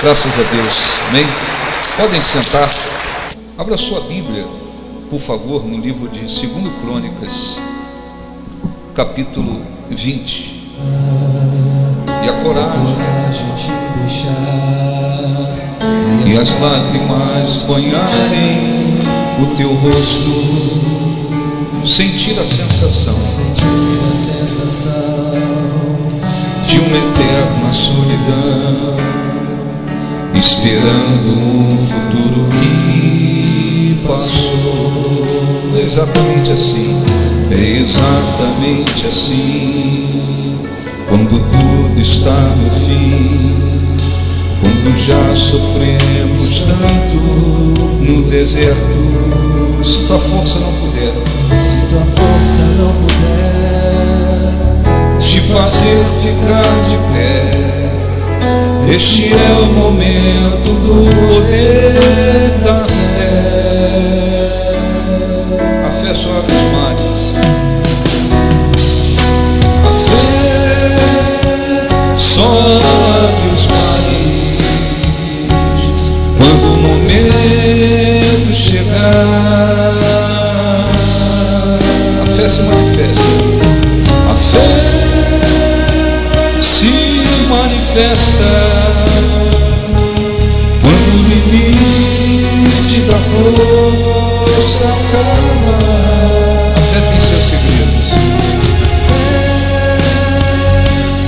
Graças a Deus, amém? Podem sentar. Abra sua Bíblia, por favor, no livro de 2 Crônicas, capítulo 20. E a coragem te deixar, e as lágrimas banharem o teu rosto, sentir a sensação de uma eterna solidão, esperando um futuro que passou. É exatamente assim, é exatamente assim, quando tudo está no fim, quando já sofremos tanto no deserto. Se tua força não puder te fazer ficar de pé, este é o momento do poder da fé. A fé só abre os mares. A fé só abre os mares quando o momento chegar. A fé se manifesta. A fé se manifesta quando o limite da força acaba. A fé tem seus segredos.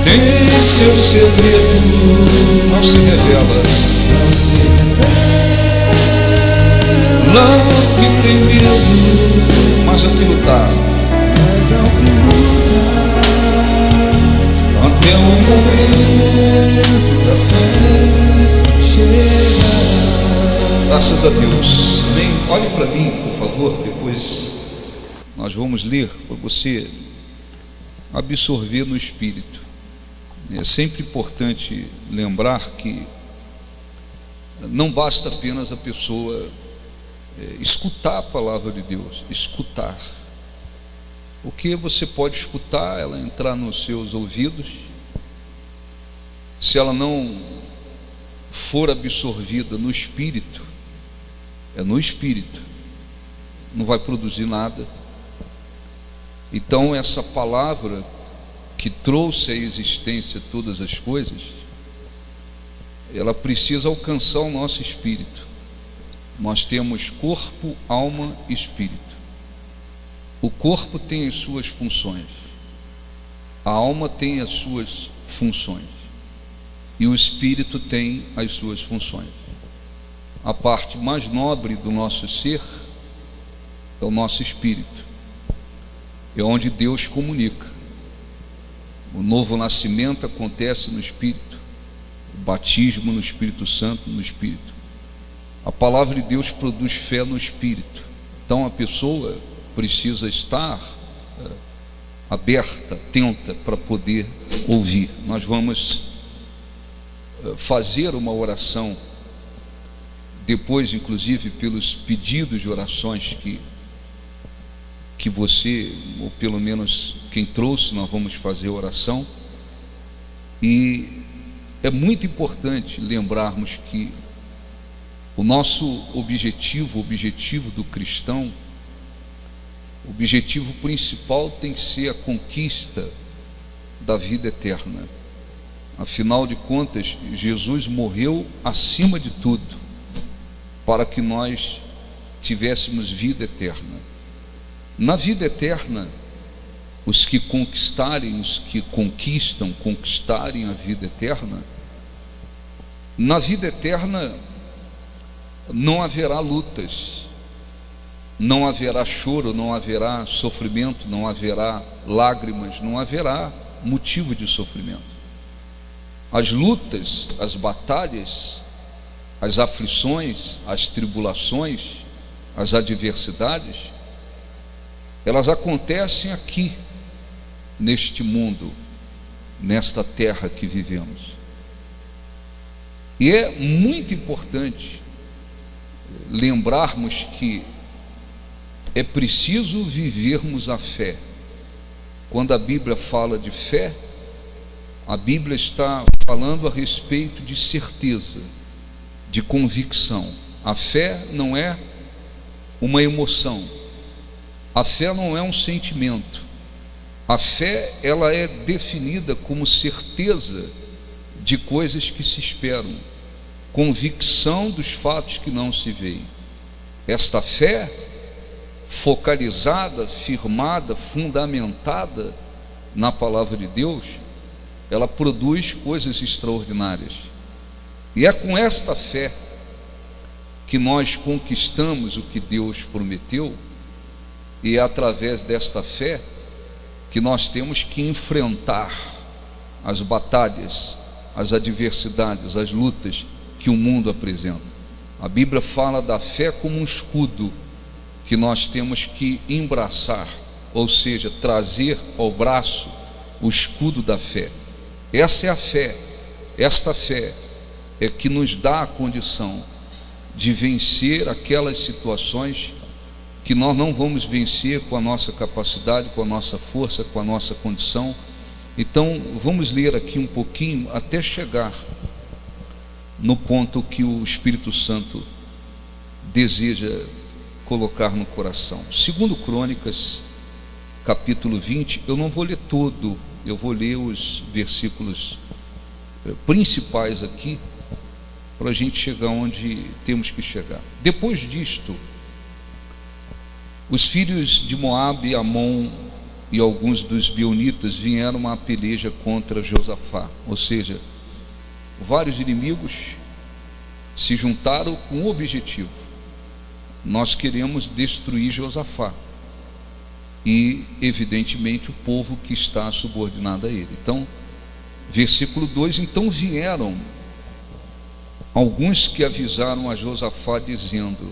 Tem seus segredos. Não se revela. Não que tem medo, mas ao que lutar. Até o momento da fé chegar. Graças a Deus, amém? Olhe para mim, por favor. Depois nós vamos ler para você absorver no Espírito. É sempre importante lembrar que não basta apenas a pessoa escutar a palavra de Deus, escutar. Porque você pode escutar, ela entrar nos seus ouvidos, se ela não for absorvida no Espírito, no Espírito, não vai produzir nada. Então essa palavra que trouxe à existência todas as coisas, ela precisa alcançar o nosso espírito. Nós temos corpo, alma e espírito. O corpo tem as suas funções, a alma tem as suas funções e o espírito tem as suas funções. A parte mais nobre do nosso ser é o nosso espírito, é onde Deus comunica. O novo nascimento acontece no espírito, o batismo no Espírito Santo no espírito. A palavra de Deus produz fé no espírito. Então a pessoa precisa estar aberta, atenta para poder ouvir. Nós vamos fazer uma oração depois, inclusive pelos pedidos de orações que você, ou pelo menos quem trouxe, nós vamos fazer oração. E é muito importante lembrarmos que o nosso objetivo, o objetivo do cristão, o objetivo principal tem que ser a conquista da vida eterna. Afinal de contas, Jesus morreu acima de tudo para que nós tivéssemos vida eterna. Na vida eterna, os que conquistarem, os que conquistarem a vida eterna, na vida eterna não haverá lutas, não haverá choro, não haverá sofrimento, não haverá lágrimas, não haverá motivo de sofrimento. As lutas, as batalhas, as aflições, as tribulações, as adversidades, elas acontecem aqui, neste mundo, nesta terra que vivemos. E é muito importante lembrarmos que é preciso vivermos a fé. Quando a Bíblia fala de fé, a Bíblia está falando a respeito de certeza. de convicção. A fé não é uma emoção, a fé não é um sentimento. A fé, ela é definida como certeza de coisas que se esperam, convicção dos fatos que não se veem. Esta fé, focalizada, firmada, fundamentada na palavra de Deus, ela produz coisas extraordinárias. E é com esta fé que nós conquistamos o que Deus prometeu, e é através desta fé que nós temos que enfrentar as batalhas, as adversidades, as lutas que o mundo apresenta. A Bíblia fala da fé como um escudo que nós temos que embraçar, ou seja, trazer ao braço o escudo da fé. Essa é a fé, esta fé é que nos dá a condição de vencer aquelas situações que nós não vamos vencer com a nossa capacidade, com a nossa força, com a nossa condição. Então, vamos ler aqui um pouquinho até chegar no ponto que o Espírito Santo deseja colocar no coração. Segundo Crônicas, capítulo 20, eu não vou ler todo, eu vou ler os versículos principais aqui, para a gente chegar onde temos que chegar. Depois disto, os filhos de Moabe, Amon e alguns dos Bionitas vieram à peleja contra Josafá, ou seja, vários inimigos se juntaram com o objetivo: nós queremos destruir Josafá e, evidentemente, o povo que está subordinado a ele. Então, versículo 2: então vieram alguns que avisaram a Josafá, dizendo: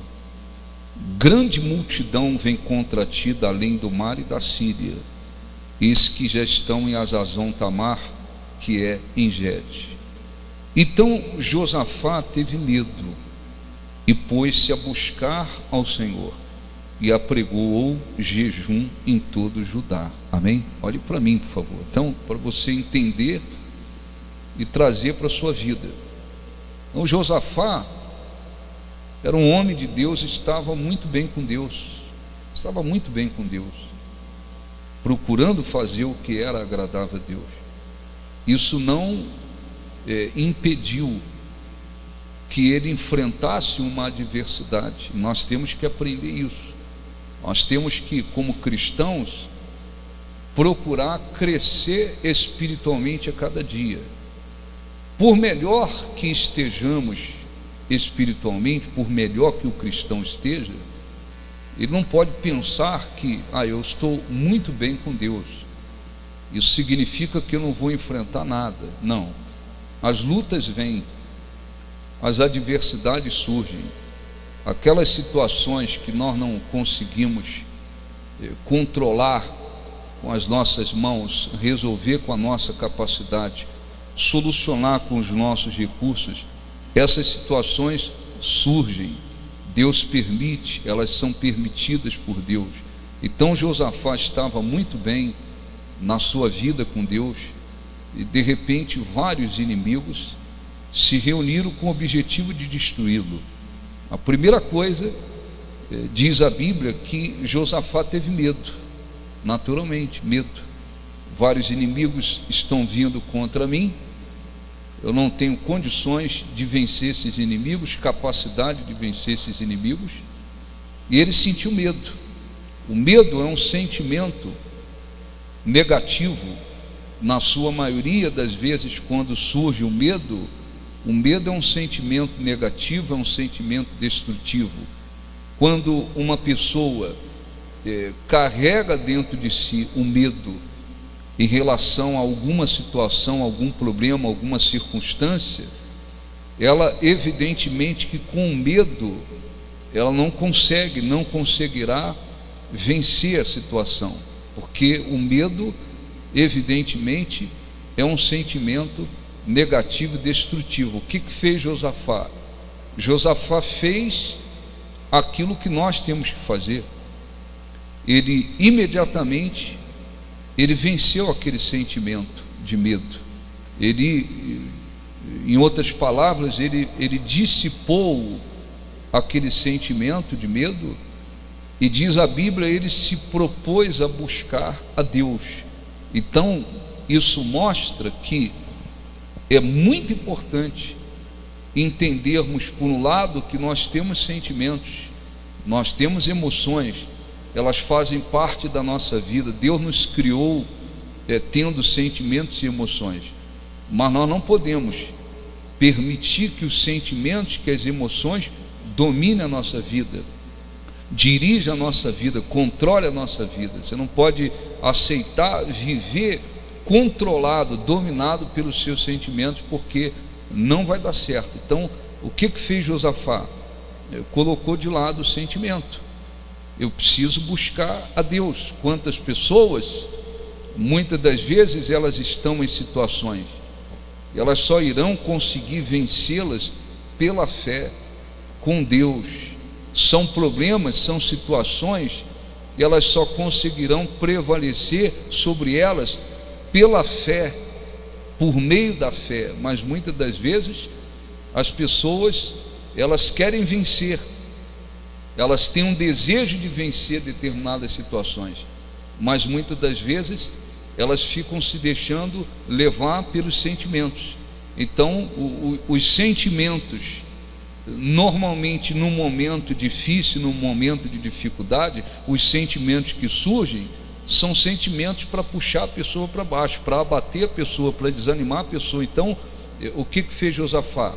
grande multidão vem contra ti da além do mar e da Síria, eis que já estão em Azazon Tamar, que é em Gede. Então Josafá teve medo e pôs-se a buscar ao Senhor e apregoou jejum em todo Judá. Amém? Olhe para mim, por favor. Então, para você entender e trazer para a sua vida. Então, Josafá era um homem de Deus, estava muito bem com Deus, procurando fazer o que era agradável a Deus. Isso não impediu que ele enfrentasse uma adversidade. Nós temos que aprender isso. Nós temos que, como cristãos, procurar crescer espiritualmente a cada dia. Por melhor que estejamos espiritualmente, por melhor que o cristão esteja, ele não pode pensar que eu estou muito bem com Deus, isso significa que eu não vou enfrentar nada. Não, as lutas vêm, as adversidades surgem, aquelas situações que nós não conseguimos controlar com as nossas mãos, resolver com a nossa capacidade, solucionar com os nossos recursos. Essas situações surgem, Deus permite, elas são permitidas por Deus. Então Josafá estava muito bem na sua vida com Deus, e de repente vários inimigos se reuniram com o objetivo de destruí-lo. A primeira coisa, diz a Bíblia, que Josafá teve medo, naturalmente, medo. Vários inimigos estão vindo contra mim, eu não tenho condições de vencer esses inimigos, capacidade de vencer esses inimigos, e ele sentiu medo. O medo é um sentimento negativo. Na sua maioria das vezes, quando surge o medo é um sentimento negativo, é um sentimento destrutivo. Quando uma pessoa carrega dentro de si o medo em relação a alguma situação, algum problema, alguma circunstância, ela evidentemente que com o medo ela não conseguirá vencer a situação, porque o medo evidentemente é um sentimento negativo e destrutivo. O que fez Josafá? Josafá fez aquilo que nós temos que fazer. Ele imediatamente venceu aquele sentimento de medo. Ele Em outras palavras, ele dissipou aquele sentimento de medo, e diz a Bíblia, ele se propôs a buscar a Deus. Então, isso mostra que é muito importante entendermos, por um lado, que nós temos sentimentos, nós temos emoções, elas fazem parte da nossa vida. Deus nos criou tendo sentimentos e emoções, mas nós não podemos permitir que os sentimentos, que as emoções dominem a nossa vida, dirija a nossa vida, controle a nossa vida. Você não pode aceitar viver controlado, dominado pelos seus sentimentos, porque não vai dar certo. Então, o que fez Josafá? Colocou de lado o sentimento. Eu preciso buscar a Deus. Quantas pessoas, muitas das vezes, elas estão em situações, elas só irão conseguir vencê-las pela fé com Deus. São problemas, são situações, e elas só conseguirão prevalecer sobre elas pela fé, por meio da fé. Mas muitas das vezes as pessoas, elas querem vencer, elas têm um desejo de vencer determinadas situações, mas muitas das vezes elas ficam se deixando levar pelos sentimentos. Então os sentimentos, normalmente num momento difícil, num momento de dificuldade, os sentimentos que surgem são sentimentos para puxar a pessoa para baixo, para abater a pessoa, para desanimar a pessoa. Então, o que fez Josafá?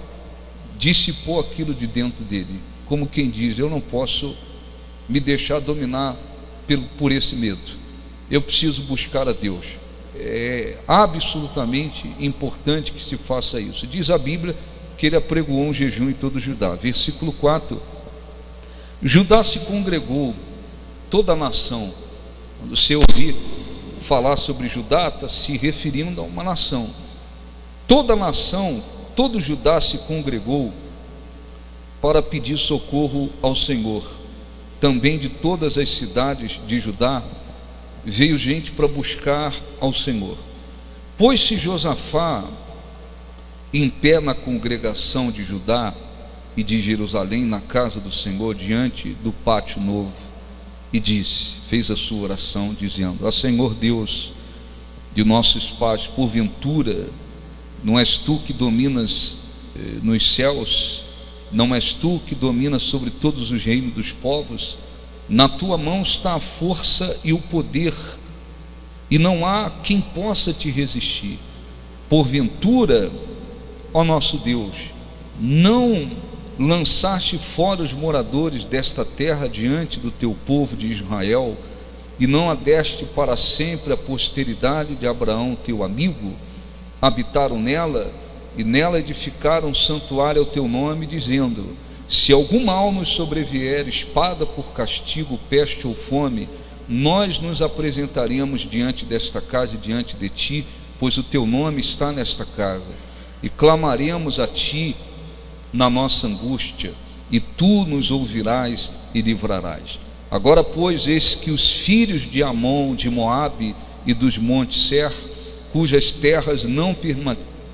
Dissipou aquilo de dentro dele, como quem diz: eu não posso me deixar dominar por esse medo, eu preciso buscar a Deus. É absolutamente importante que se faça isso. Diz a Bíblia que ele apregoou um jejum em todo Judá. Versículo 4: Judá se congregou, toda a nação. Quando você ouvir falar sobre Judá, está se referindo a uma nação. Toda a nação, todo Judá se congregou para pedir socorro ao Senhor. Também de todas as cidades de Judá veio gente para buscar ao Senhor. Pôs-se Josafá em pé na congregação de Judá e de Jerusalém, na casa do Senhor, diante do pátio novo, e disse, fez a sua oração, dizendo: ó Senhor Deus de nossos pais, porventura não és tu que dominas nos céus? Não és tu que dominas sobre todos os reinos dos povos? Na tua mão está a força e o poder, e não há quem possa te resistir. Porventura, ó nosso Deus, não lançaste fora os moradores desta terra diante do teu povo de Israel, e não a deste para sempre a posteridade de Abraão teu amigo? Habitaram nela, e nela edificaram um santuário ao teu nome, dizendo: se algum mal nos sobrevier, espada por castigo, peste ou fome, nós nos apresentaremos diante desta casa e diante de ti, pois o teu nome está nesta casa, e clamaremos a ti na nossa angústia, e tu nos ouvirás e livrarás. Agora, pois, eis que os filhos de Amon, de Moabe e dos montes Ser, cujas terras não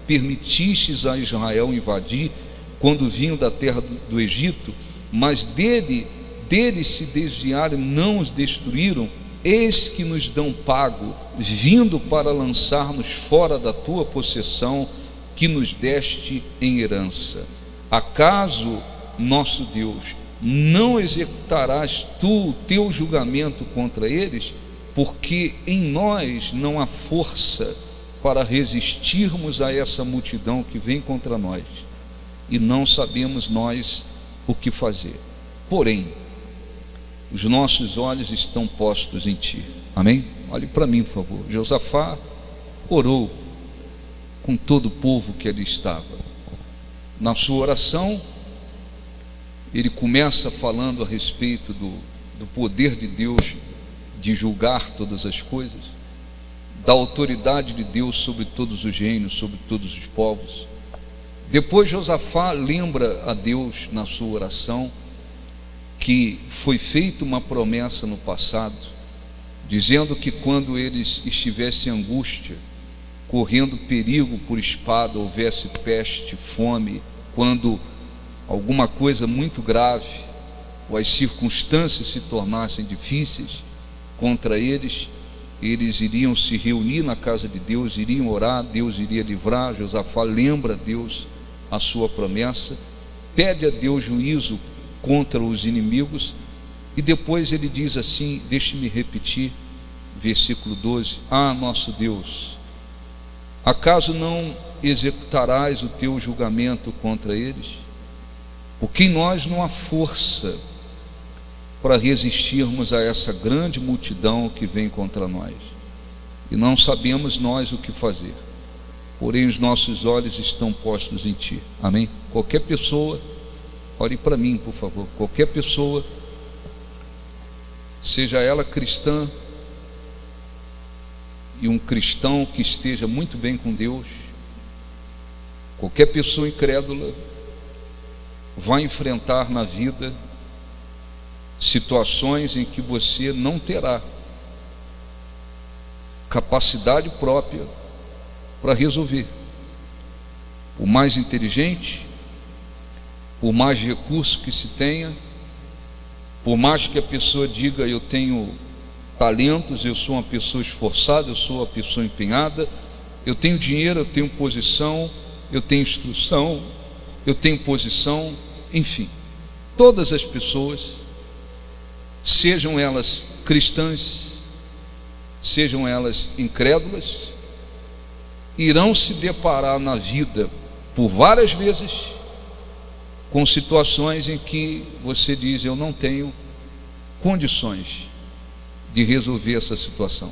permitistes a Israel invadir quando vinham da terra do Egito, mas deles se desviaram e não os destruíram, eis que nos dão pago, vindo para lançar-nos fora da tua possessão, que nos deste em herança. Acaso, nosso Deus, não executarás tu o teu julgamento contra eles? Porque em nós não há força para resistirmos a essa multidão que vem contra nós, e não sabemos nós o que fazer. Porém, os nossos olhos estão postos em ti. Amém? Olhe para mim, por favor. Josafá orou com todo o povo que ali estava. Na sua oração, ele começa falando a respeito do poder de Deus de julgar todas as coisas, da autoridade de Deus sobre todos os reinos, sobre todos os povos. Depois Josafá lembra a Deus na sua oração que foi feita uma promessa no passado, dizendo que quando eles estivessem em angústia, correndo perigo por espada, houvesse peste, fome, quando alguma coisa muito grave, ou as circunstâncias se tornassem difíceis contra eles, eles iriam se reunir na casa de Deus, iriam orar, Deus iria livrar. Josafá lembra a Deus a sua promessa, pede a Deus juízo contra os inimigos, e depois ele diz assim, deixe-me repetir, versículo 12: ah, nosso Deus, acaso não executarás o teu julgamento contra eles? Porque em nós não há força para resistirmos a essa grande multidão que vem contra nós, e não sabemos nós o que fazer, porém os nossos olhos estão postos em Ti. Amém? Qualquer pessoa, ore para mim, por favor, qualquer pessoa, seja ela cristã, e um cristão que esteja muito bem com Deus, qualquer pessoa incrédula vai enfrentar na vida situações em que você não terá capacidade própria para resolver. Por mais inteligente, por mais recurso que se tenha, por mais que a pessoa diga eu tenho talentos, eu sou uma pessoa esforçada, eu sou uma pessoa empenhada, eu tenho dinheiro, eu tenho posição, eu tenho instrução, eu tenho posição, enfim, todas as pessoas, sejam elas cristãs, sejam elas incrédulas, irão se deparar na vida por várias vezes com situações em que você diz eu não tenho condições de resolver essa situação.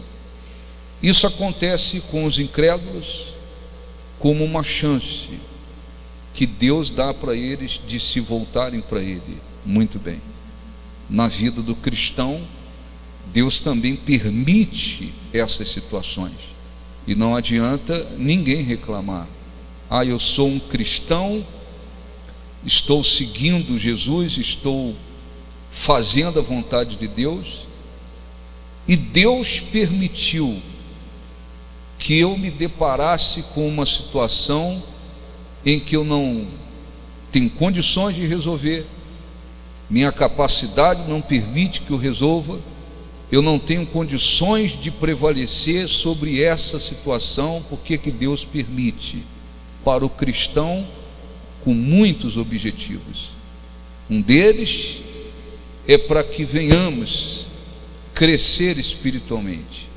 Isso acontece com os incrédulos como uma chance que Deus dá para eles de se voltarem para Ele. Muito bem. Na vida do cristão, Deus também permite essas situações, e não adianta ninguém reclamar. Ah, eu sou um cristão, estou seguindo Jesus, estou fazendo a vontade de Deus, e Deus permitiu que eu me deparasse com uma situação em que eu não tenho condições de resolver, minha capacidade não permite que eu resolva, eu não tenho condições de prevalecer sobre essa situação. Por que que Deus permite? Para o cristão, com muitos objetivos. Um deles é para que venhamos crescer espiritualmente,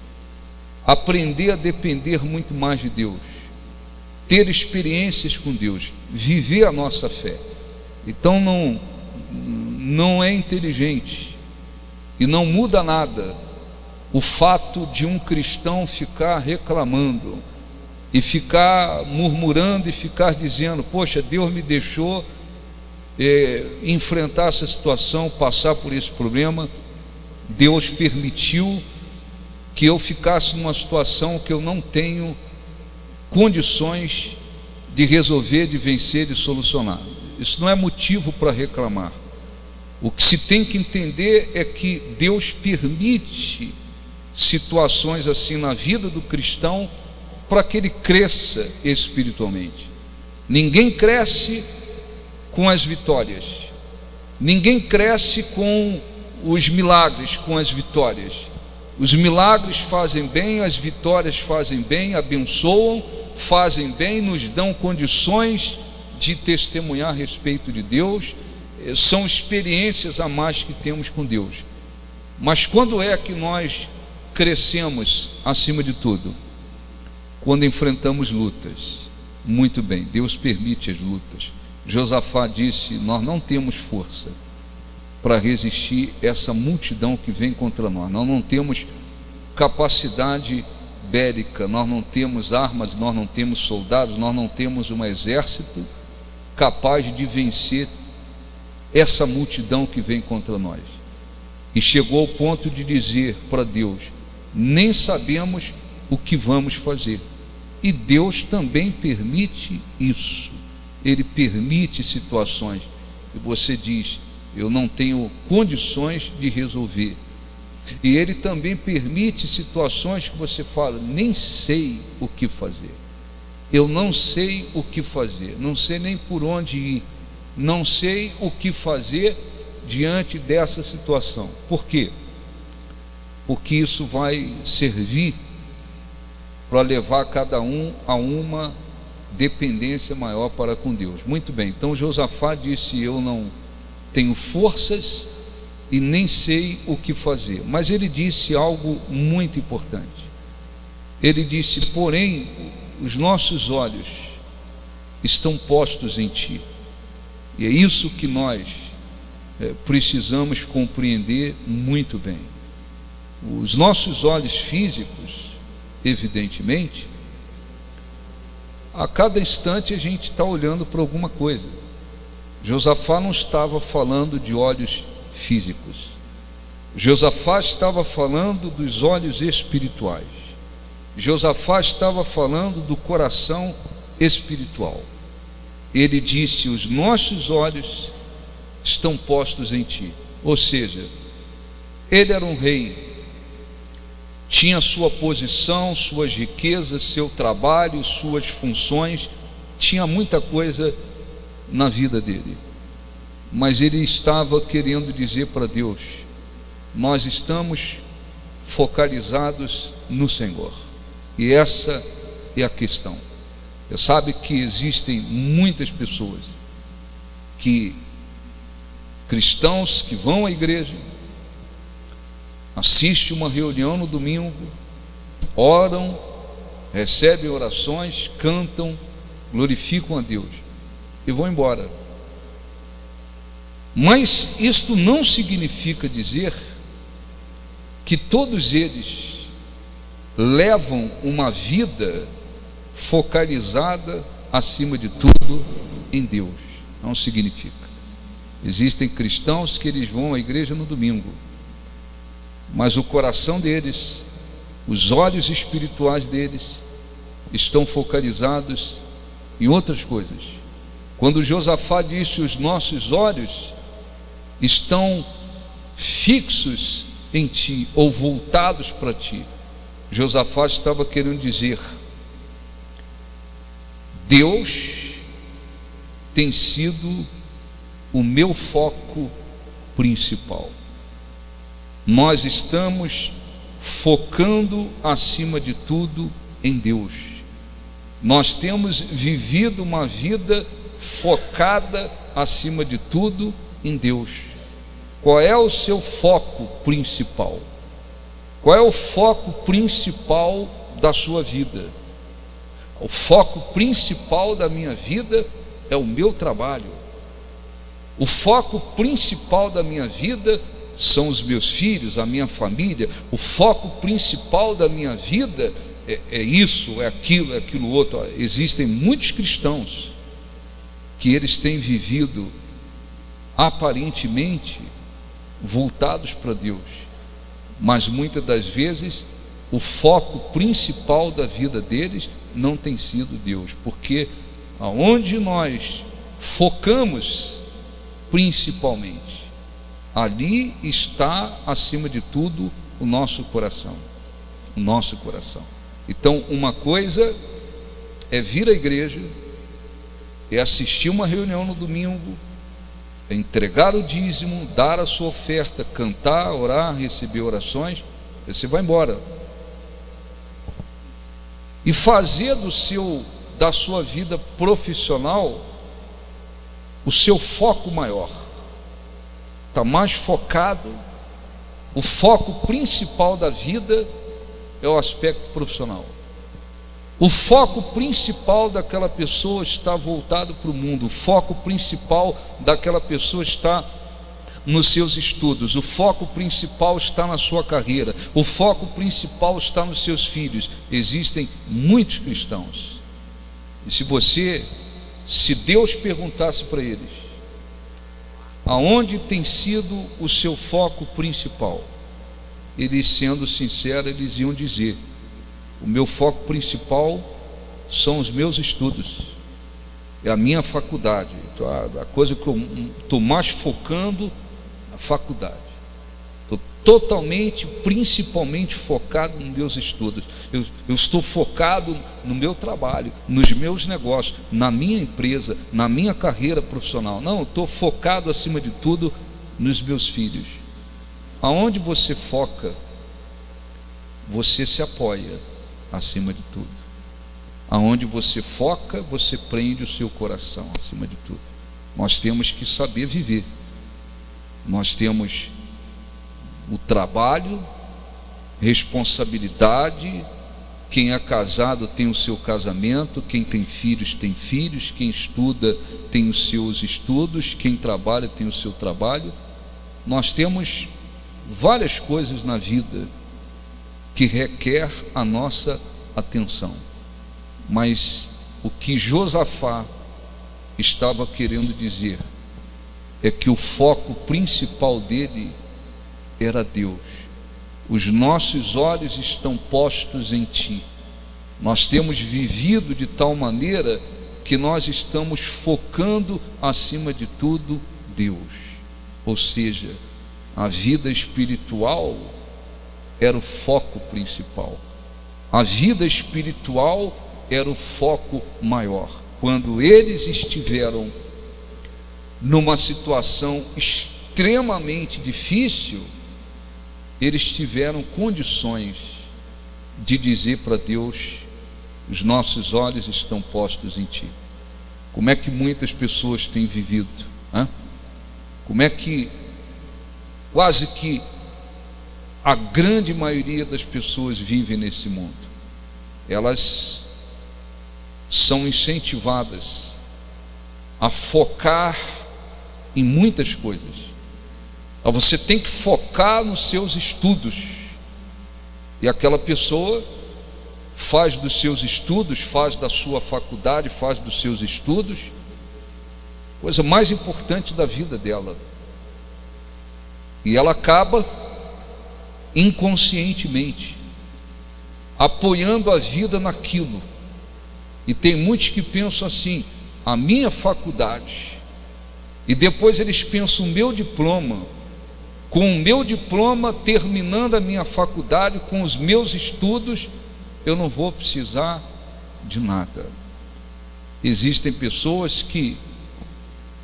aprender a depender muito mais de Deus, ter experiências com Deus, viver a nossa fé. Então não é inteligente e não muda nada o fato de um cristão ficar reclamando e ficar murmurando e ficar dizendo, poxa, Deus me deixou enfrentar essa situação, passar por esse problema, Deus permitiu que eu ficasse numa situação que eu não tenho condições de resolver, de vencer, de solucionar. Isso não é motivo para reclamar. O que se tem que entender é que Deus permite situações assim na vida do cristão para que ele cresça espiritualmente. Ninguém cresce com as vitórias, ninguém cresce com os milagres, com as vitórias. Os milagres fazem bem, as vitórias fazem bem, abençoam, fazem bem, nos dão condições de testemunhar a respeito de Deus, são experiências a mais que temos com Deus. Mas quando é que nós crescemos acima de tudo? Quando enfrentamos lutas. Muito bem, Deus permite as lutas. Josafá disse, nós não temos força para resistir essa multidão que vem contra nós, nós não temos capacidade bélica, nós não temos armas, nós não temos soldados, nós não temos um exército capaz de vencer essa multidão que vem contra nós. E chegou ao ponto de dizer para Deus, nem sabemos o que vamos fazer. E Deus também permite isso. Ele permite situações e você diz, eu não tenho condições de resolver. E Ele também permite situações que você fala: nem sei o que fazer, eu não sei o que fazer, não sei nem por onde ir, não sei o que fazer diante dessa situação. Por quê? Porque isso vai servir para levar cada um a uma dependência maior para com Deus. Muito bem, então Josafá disse: eu não tenho forças e nem sei o que fazer. Mas ele disse algo muito importante. Ele disse: porém, os nossos olhos estão postos em ti. E é isso que nós precisamos compreender muito bem. Os nossos olhos físicos, evidentemente, a cada instante a gente está olhando para alguma coisa. Josafá não estava falando de olhos físicos. Josafá estava falando dos olhos espirituais. Josafá estava falando do coração espiritual. Ele disse: os nossos olhos estão postos em ti. Ou seja, ele era um rei, tinha sua posição, suas riquezas, seu trabalho, suas funções, tinha muita coisa na vida dele, mas ele estava querendo dizer para Deus: nós estamos focalizados no Senhor. E essa é a questão. Você sabe que existem muitas pessoas cristãos que vão à igreja, assistem uma reunião no domingo, oram, recebem orações, cantam, glorificam a Deus e vão embora. Mas isto não significa dizer que todos eles levam uma vida focalizada, acima de tudo, em Deus. Não significa. Existem cristãos que eles vão à igreja no domingo, mas o coração deles, os olhos espirituais deles estão focalizados em outras coisas. Quando Josafá disse: os nossos olhos estão fixos em ti, ou voltados para ti, Josafá estava querendo dizer: Deus tem sido o meu foco principal. Nós estamos focando acima de tudo em Deus. Nós temos vivido uma vida focada acima de tudo em Deus. Qual é o seu foco principal? Qual é o foco principal da sua vida? O foco principal da minha vida é o meu trabalho. O foco principal da minha vida são os meus filhos, a minha família. O foco principal da minha vida é isso, é aquilo outro. Existem muitos cristãos que eles têm vivido aparentemente voltados para Deus, mas muitas das vezes o foco principal da vida deles não tem sido Deus, porque aonde nós focamos principalmente, ali está acima de tudo o nosso coração. O nosso coração. Então, uma coisa é vir à igreja, é assistir uma reunião no domingo, é entregar o dízimo, dar a sua oferta, cantar, orar, receber orações, e você vai embora. E fazer da sua vida profissional o seu foco maior. Está mais focado. O foco principal da vida é o aspecto profissional. O foco principal daquela pessoa está voltado para o mundo. O foco principal daquela pessoa está nos seus estudos. O foco principal está na sua carreira. O foco principal está nos seus filhos. Existem muitos cristãos. E se Deus perguntasse para eles: aonde tem sido o seu foco principal? Eles, sendo sinceros, eles iam dizer: o meu foco principal são os meus estudos, é a minha faculdade. A coisa que eu estou mais focando, a faculdade. Estou totalmente, principalmente focado nos meus estudos. Eu estou focado no meu trabalho, nos meus negócios, na minha empresa, na minha carreira profissional. Não, eu estou focado acima de tudo nos meus filhos. Aonde você foca, você se apoia acima de tudo. Aonde você foca, você prende o seu coração acima de tudo. Nós temos que saber viver. Nós temos o trabalho, responsabilidade. Quem é casado tem o seu casamento, quem tem filhos, quem estuda tem os seus estudos, quem trabalha tem o seu trabalho. Nós temos várias coisas na vida que requer a nossa atenção. Mas o que Josafá estava querendo dizer é que o foco principal dele era Deus. Os nossos olhos estão postos em Ti. Nós temos vivido de tal maneira que nós estamos focando acima de tudo Deus. Ou seja, a vida espiritual era o foco principal. A vida espiritual era o foco maior. Quando eles estiveram numa situação extremamente difícil, eles tiveram condições de dizer para Deus: os nossos olhos estão postos em Ti. Como é que muitas pessoas têm vivido? Como é que quase que a grande maioria das pessoas vivem nesse mundo? Elas são incentivadas a focar em muitas coisas. Você tem que focar nos seus estudos. E aquela pessoa faz dos seus estudos, faz da sua faculdade, faz dos seus estudos coisa mais importante da vida dela. E ela acaba inconscientemente apoiando a vida naquilo. E tem muitos que pensam assim: a minha faculdade, e depois eles pensam: o meu diploma. Com o meu diploma, terminando a minha faculdade, com os meus estudos, eu não vou precisar de nada. Existem pessoas que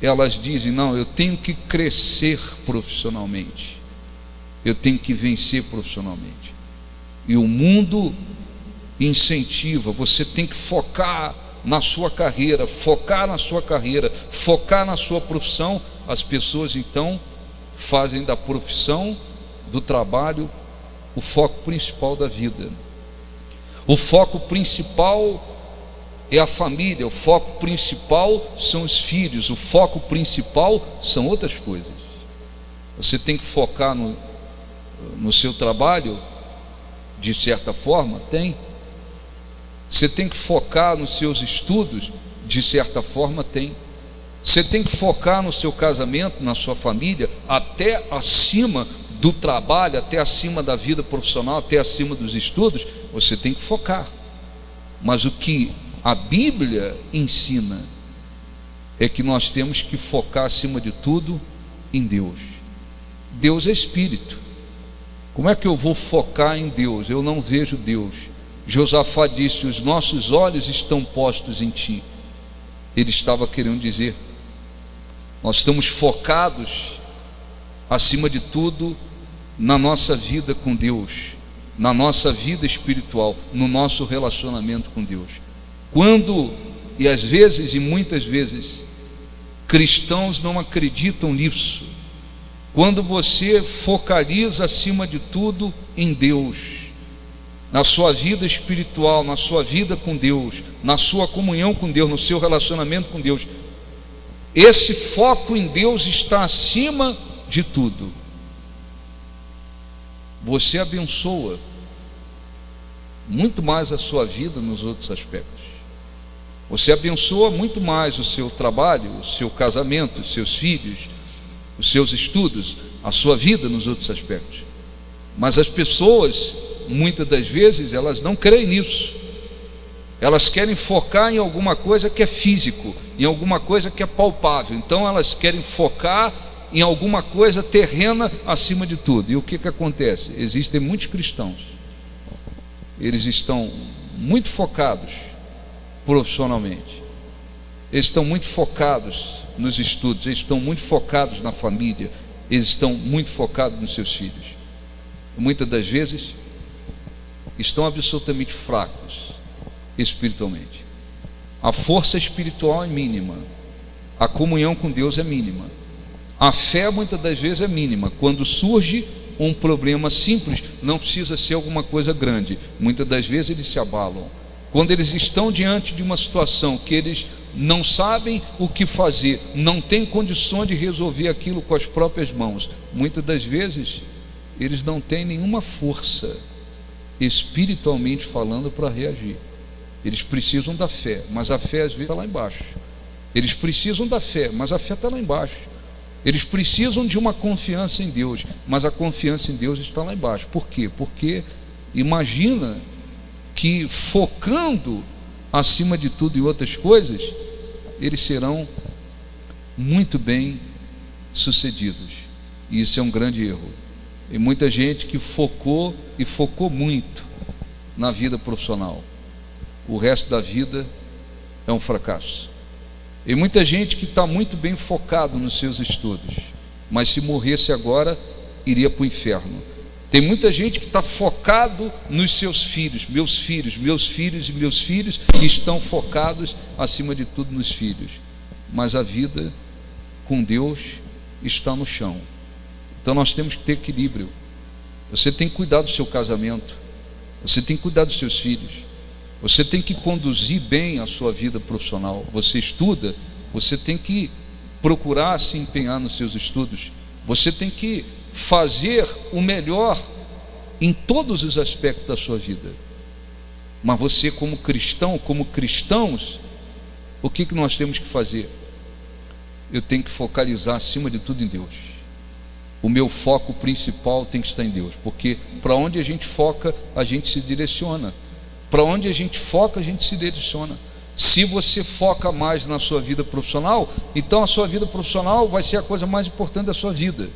elas dizem: não, eu tenho que crescer profissionalmente, eu tenho que vencer profissionalmente. E o mundo incentiva: você tem que focar na sua carreira, focar na sua carreira, focar na sua profissão. As pessoas então fazem da profissão, do trabalho, o foco principal da vida. O foco principal é a família, o foco principal são os filhos, o foco principal são outras coisas. Você tem que focar no seu trabalho, de certa forma, tem. Você tem que focar nos seus estudos, de certa forma, tem. Você tem que focar no seu casamento, na sua família, até acima do trabalho, até acima da vida profissional, até acima dos estudos. Você tem que focar. Mas o que a Bíblia ensina é que nós temos que focar acima de tudo em Deus. Deus é Espírito. Como é que eu vou focar em Deus? Eu não vejo Deus. Josafá disse: os nossos olhos estão postos em Ti. Ele estava querendo dizer: nós estamos focados acima de tudo na nossa vida com Deus, na nossa vida espiritual, no nosso relacionamento com Deus. Quando, e às vezes e muitas vezes, cristãos não acreditam nisso. Quando você focaliza acima de tudo em Deus, na sua vida espiritual, na sua vida com Deus, na sua comunhão com Deus, no seu relacionamento com Deus, esse foco em Deus está acima de tudo. Você abençoa muito mais a sua vida nos outros aspectos. Você abençoa muito mais o seu trabalho, o seu casamento, os seus filhos, os seus estudos, a sua vida nos outros aspectos. Mas as pessoas, muitas das vezes, elas não creem nisso. Elas querem focar em alguma coisa que é físico, em alguma coisa que é palpável. Então elas querem focar em alguma coisa terrena acima de tudo. E o que acontece? Existem muitos cristãos, eles estão muito focados profissionalmente, eles estão muito focados nos estudos, eles estão muito focados na família, eles estão muito focados nos seus filhos. Muitas das vezes estão absolutamente fracos espiritualmente. A força espiritual é mínima, a comunhão com Deus é mínima, a fé muitas das vezes é mínima. Quando surge um problema simples, não precisa ser alguma coisa grande, muitas das vezes eles se abalam. Quando eles estão diante de uma situação que eles não sabem o que fazer, não têm condições de resolver aquilo com as próprias mãos, muitas das vezes eles não têm nenhuma força espiritualmente falando para reagir. Eles precisam da fé, mas a fé às vezes está lá embaixo. Eles precisam da fé, mas a fé está lá embaixo. Eles precisam de uma confiança em Deus, mas a confiança em Deus está lá embaixo. Por quê? Porque imagina que focando acima de tudo em outras coisas, eles serão muito bem sucedidos. E isso é um grande erro. E muita gente que focou muito na vida profissional, o resto da vida é um fracasso. E muita gente que está muito bem focado nos seus estudos, mas se morresse agora, iria para o inferno. Tem muita gente que está focado nos seus filhos, meus filhos e meus filhos, e estão focados acima de tudo nos filhos, mas a vida com Deus está no chão. Então nós temos que ter equilíbrio. Você tem que cuidar do seu casamento, você tem que cuidar dos seus filhos, você tem que conduzir bem a sua vida profissional. Você estuda, você tem que procurar se empenhar nos seus estudos, você tem que fazer o melhor em todos os aspectos da sua vida. Mas você, como cristão, como cristãos, o que nós temos que fazer? Eu tenho que focalizar acima de tudo em Deus. O meu foco principal tem que estar em Deus, porque para onde a gente foca, a gente se direciona. Para onde a gente foca, a gente se direciona. Se você foca mais na sua vida profissional, então a sua vida profissional vai ser a coisa mais importante da sua vida.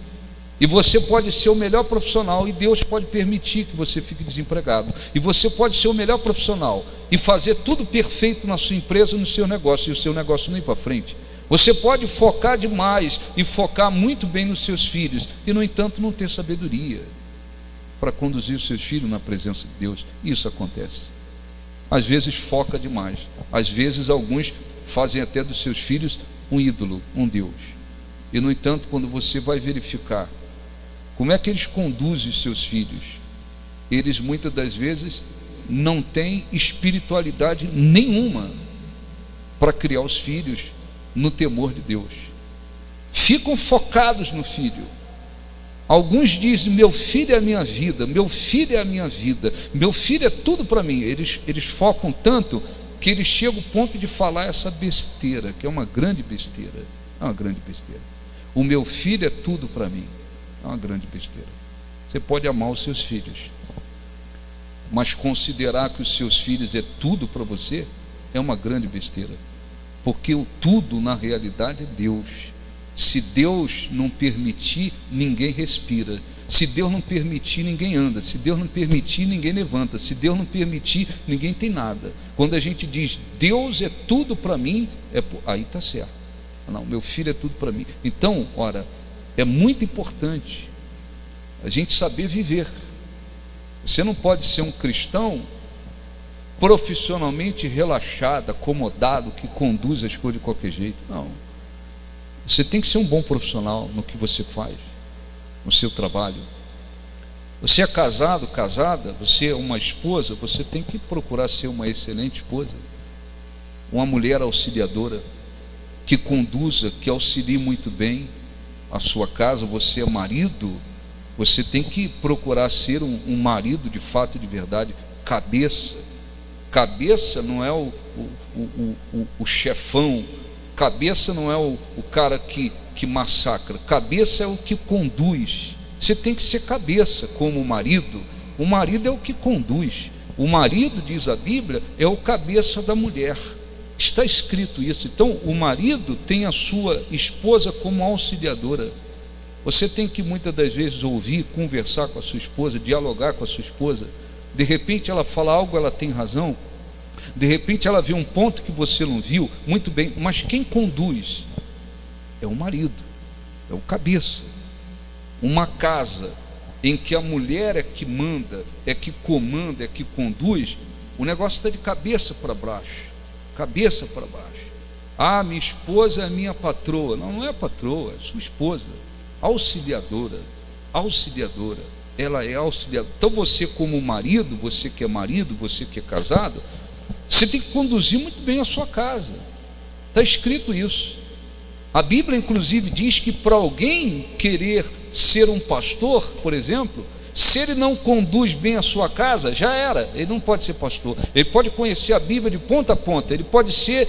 E você pode ser o melhor profissional, e Deus pode permitir que você fique desempregado. E você pode ser o melhor profissional e fazer tudo perfeito na sua empresa, no seu negócio, e o seu negócio não ir para frente. Você pode focar demais e focar muito bem nos seus filhos, e no entanto não ter sabedoria para conduzir os seus filhos na presença de Deus. Isso acontece. Às vezes foca demais, às vezes alguns fazem até dos seus filhos um ídolo, um Deus. E no entanto, quando você vai verificar como é que eles conduzem os seus filhos, eles muitas das vezes não têm espiritualidade nenhuma para criar os filhos no temor de Deus. Ficam focados no filho. Alguns dizem: meu filho é a minha vida, meu filho é a minha vida, meu filho é tudo para mim. Eles focam tanto que eles chegam ao ponto de falar essa besteira, que é uma grande besteira. É uma grande besteira. O meu filho é tudo para mim. É uma grande besteira. Você pode amar os seus filhos, mas considerar que os seus filhos é tudo para você é uma grande besteira. Porque o tudo na realidade é Deus. Se Deus não permitir, ninguém respira. Se Deus não permitir, ninguém anda. Se Deus não permitir, ninguém levanta. Se Deus não permitir, ninguém tem nada. Quando a gente diz Deus é tudo para mim, aí está certo. Não, meu filho é tudo para mim. Então, ora, é muito importante a gente saber viver. Você não pode ser um cristão profissionalmente relaxado, acomodado, que conduz as coisas de qualquer jeito. Não. Você tem que ser um bom profissional no que você faz, no seu trabalho. Você é casado, casada, você é uma esposa, você tem que procurar ser uma excelente esposa, uma mulher auxiliadora, que conduza, que auxilie muito bem a sua casa. Você é marido, você tem que procurar ser um marido de fato e de verdade, cabeça. Cabeça não é o chefão, cabeça não é o cara que massacra, cabeça é o que conduz. Você tem que ser cabeça como o marido é o que conduz. O marido, diz a Bíblia, é o cabeça da mulher. Está escrito isso. Então o marido tem a sua esposa como auxiliadora. Você tem que muitas das vezes ouvir, conversar com a sua esposa, dialogar com a sua esposa. De repente ela fala algo, ela tem razão. De repente ela vê um ponto que você não viu, muito bem, mas quem conduz é o marido, é o cabeça. Uma casa em que a mulher é que manda, é que comanda, é que conduz, o negócio está de cabeça para baixo, cabeça para baixo. Ah, minha esposa é minha patroa. Não, não é patroa, é sua esposa, auxiliadora, auxiliadora. Ela é auxiliadora. Então você, como marido, você que é casado, você tem que conduzir muito bem a sua casa. Está escrito isso. A Bíblia inclusive diz que para alguém querer ser um pastor, por exemplo, se ele não conduz bem a sua casa, já era, ele não pode ser pastor. Ele pode conhecer a Bíblia de ponta a ponta, ele pode ser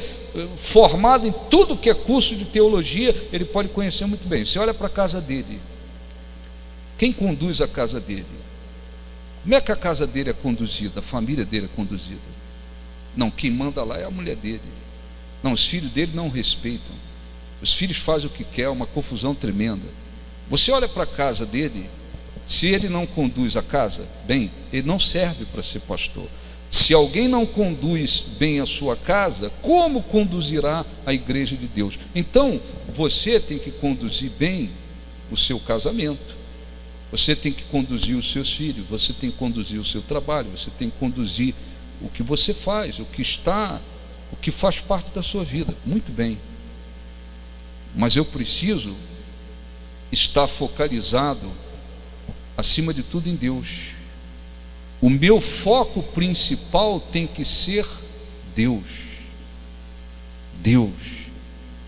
formado em tudo que é curso de teologia, ele pode conhecer muito bem. Você olha para a casa dele, quem conduz a casa dele? Como é que a casa dele é conduzida? A família dele é conduzida? Não, quem manda lá é a mulher dele. Não, os filhos dele não o respeitam. Os filhos fazem o que quer, uma confusão tremenda. Você olha para a casa dele, se ele não conduz a casa bem, ele não serve para ser pastor. Se alguém não conduz bem a sua casa, como conduzirá a igreja de Deus? Então, você tem que conduzir bem o seu casamento, você tem que conduzir os seus filhos, você tem que conduzir o seu trabalho, você tem que conduzir o que você faz, o que faz parte da sua vida. Muito bem. Mas eu preciso estar focalizado, acima de tudo, em Deus. O meu foco principal tem que ser Deus. Deus.